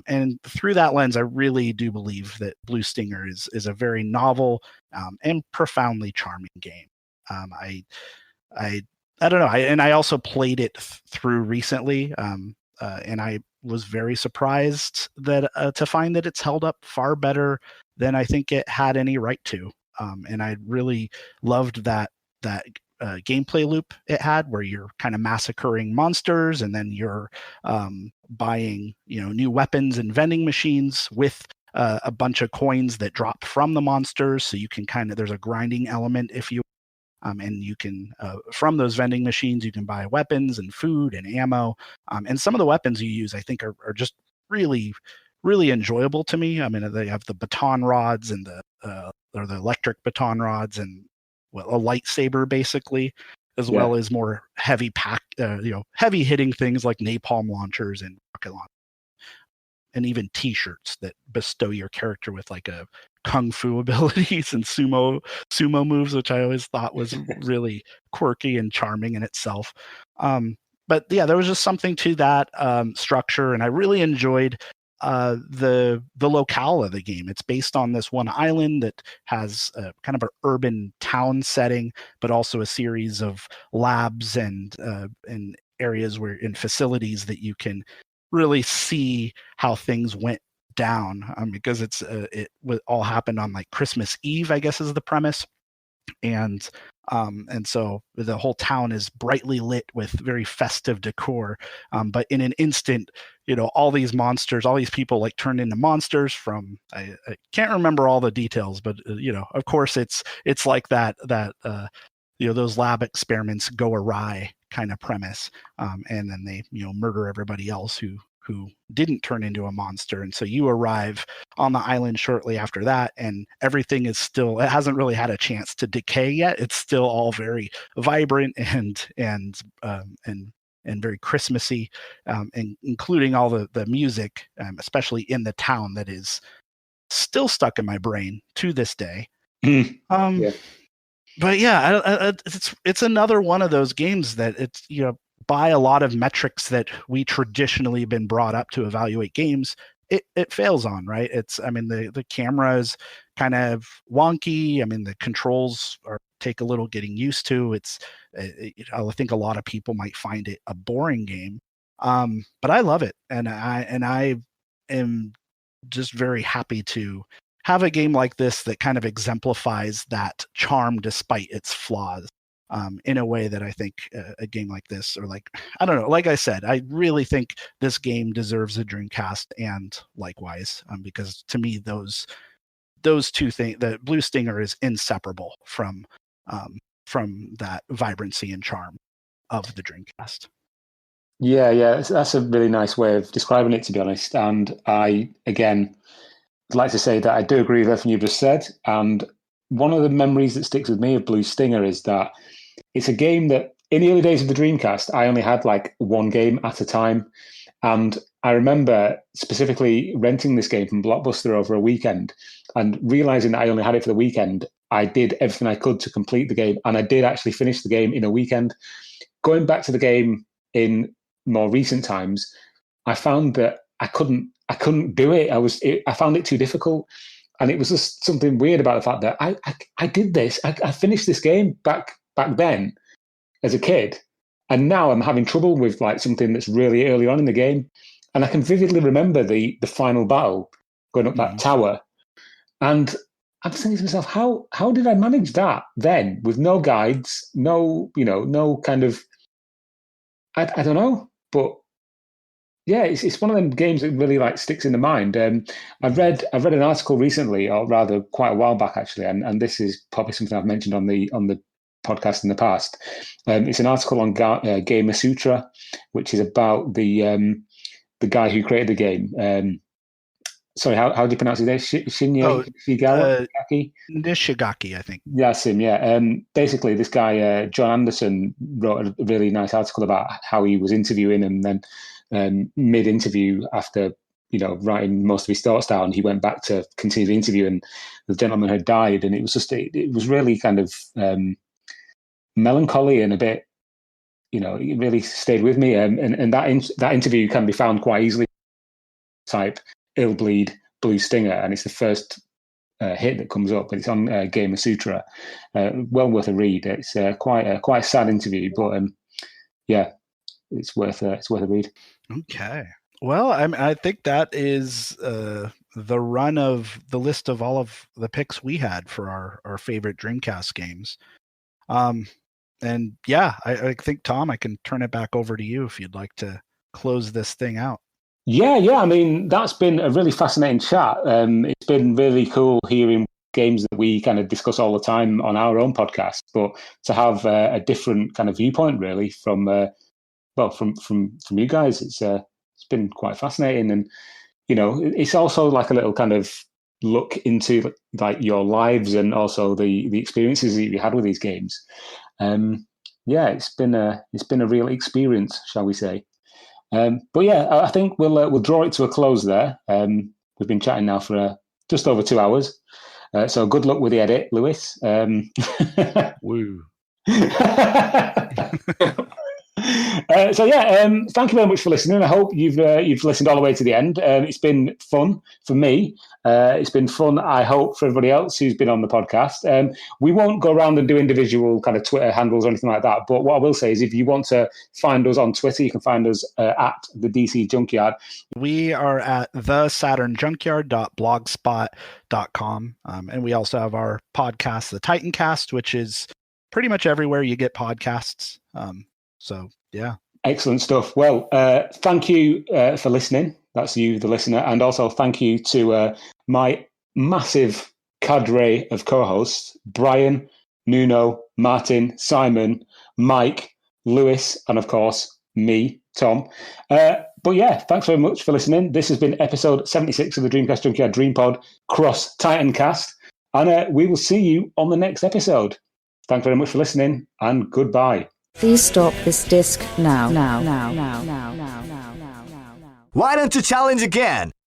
And through that lens, I really do believe that Blue Stinger is a very novel and profoundly charming game. I don't know. I also played it through recently, and I was very surprised that to find that it's held up far better than I think it had any right to. And I really loved that gameplay loop it had, where you're kind of massacring monsters, and then you're buying new weapons and vending machines with a bunch of coins that drop from the monsters. So you can there's a grinding element, if you and you can from those vending machines you can buy weapons and food and ammo, and some of the weapons you use I think are just really, really enjoyable to me. I mean, they have the baton rods and the electric baton rods, and a lightsaber basically, as well as more heavy heavy hitting things like napalm launchers and rocket launchers, and even T-shirts that bestow your character with like a kung fu abilities and sumo moves, which I always thought was really quirky and charming in itself. But yeah, there was just something to that structure, and I really enjoyed the locale of the game. It's based on this one island that has a kind of an urban town setting, but also a series of labs and areas in facilities that you can really see how things went down, because it all happened on like Christmas Eve, I guess is the premise. And so the whole town is brightly lit with very festive decor. But in an instant, all these monsters, all these people turn into monsters from, I can't remember all the details, but of course it's like that those lab experiments go awry kind of premise. And then they, murder everybody else who didn't turn into a monster. And so you arrive on the island shortly after that, and everything is still, it hasn't really had a chance to decay yet. It's still all very vibrant and very Christmassy, and including all the music, especially in the town, that is still stuck in my brain to this day. But yeah, it's another one of those games that it's, by a lot of metrics that we traditionally been brought up to evaluate games, it fails on, right? The camera is kind of wonky. The controls take a little getting used to. I think a lot of people might find it a boring game, but I love it, and I am just very happy to have a game like this that kind of exemplifies that charm despite its flaws, in a way that I think a game like this, or I don't know, like I said, I really think this game deserves a Dreamcast, and likewise, because to me those two things, the Blue Stinger is inseparable from that vibrancy and charm of the Dreamcast. Yeah, that's a really nice way of describing it, to be honest. And I, again, would like to say that I do agree with everything you've just said. And one of the memories that sticks with me of Blue Stinger is that it's a game that in the early days of the Dreamcast, I only had one game at a time. And I remember specifically renting this game from Blockbuster over a weekend and realizing that I only had it for the weekend. I did everything I could to complete the game, and I did actually finish the game in a weekend. Going back to the game in more recent times, I found that I couldn't do it. I found it too difficult, and it was just something weird about the fact that I did this. I finished this game back then as a kid, and now I'm having trouble with something that's really early on in the game. And I can vividly remember the final battle going up that tower, and I'm thinking to myself, how did I manage that then with no guides, no kind of, I don't know, but yeah, it's one of them games that really sticks in the mind. I've read an article recently, or rather quite a while back actually, and this is probably something I've mentioned on the podcast in the past. It's an article on Gamer Sutra, which is about the guy who created the game. Sorry, how do you pronounce his name? Shinya Nishigaki? Nishigaki, I think. That's him, yeah. Basically, this guy, John Anderson, wrote a really nice article about how he was interviewing, and then mid-interview, after writing most of his thoughts down, he went back to continue the interview, and the gentleman had died, and it was just it was really kind of melancholy and a bit, it really stayed with me. And that interview can be found quite easily. Type Illbleed Blue Stinger, and it's the first hit that comes up. It's on Gamer Sutra. Well worth a read. It's quite a sad interview, but yeah, it's worth a read. Okay. Well, I think that is the run of the list of all of the picks we had for our favorite Dreamcast games. And yeah, I think, Tom, I can turn it back over to you if you'd like to close this thing out. Yeah. That's been a really fascinating chat. It's been really cool hearing games that we kind of discuss all the time on our own podcast, but to have a different kind of viewpoint, really, from you guys, it's been quite fascinating. And it's also a little kind of look into your lives and also the experiences that you had with these games. Yeah, it's been a real experience, shall we say. But yeah, I think we'll draw it to a close there. We've been chatting now for just over 2 hours. So good luck with the edit, Lewis. Woo. So yeah, thank you very much for listening. I hope you've listened all the way to the end. It's been fun for me. It's been fun, I hope, for everybody else who's been on the podcast. We won't go around and do individual kind of Twitter handles or anything like that. But what I will say is, if you want to find us on Twitter, you can find us at the DC Junkyard. We are at the Saturn Junkyard.blogspot.com. And we also have our podcast, the TitanCast, which is pretty much everywhere you get podcasts. So, yeah. Excellent stuff. Well, thank you for listening. That's you, the listener. And also thank you to my massive cadre of co-hosts, Brian, Nuno, Martin, Simon, Mike, Lewis, and of course, me, Tom. But yeah, thanks very much for listening. This has been episode 76 of the Dreamcast Junkyard DreamPod Cross TitanCast. And we will see you on the next episode. Thanks very much for listening, and goodbye. Please stop this disc now. Why don't you challenge again?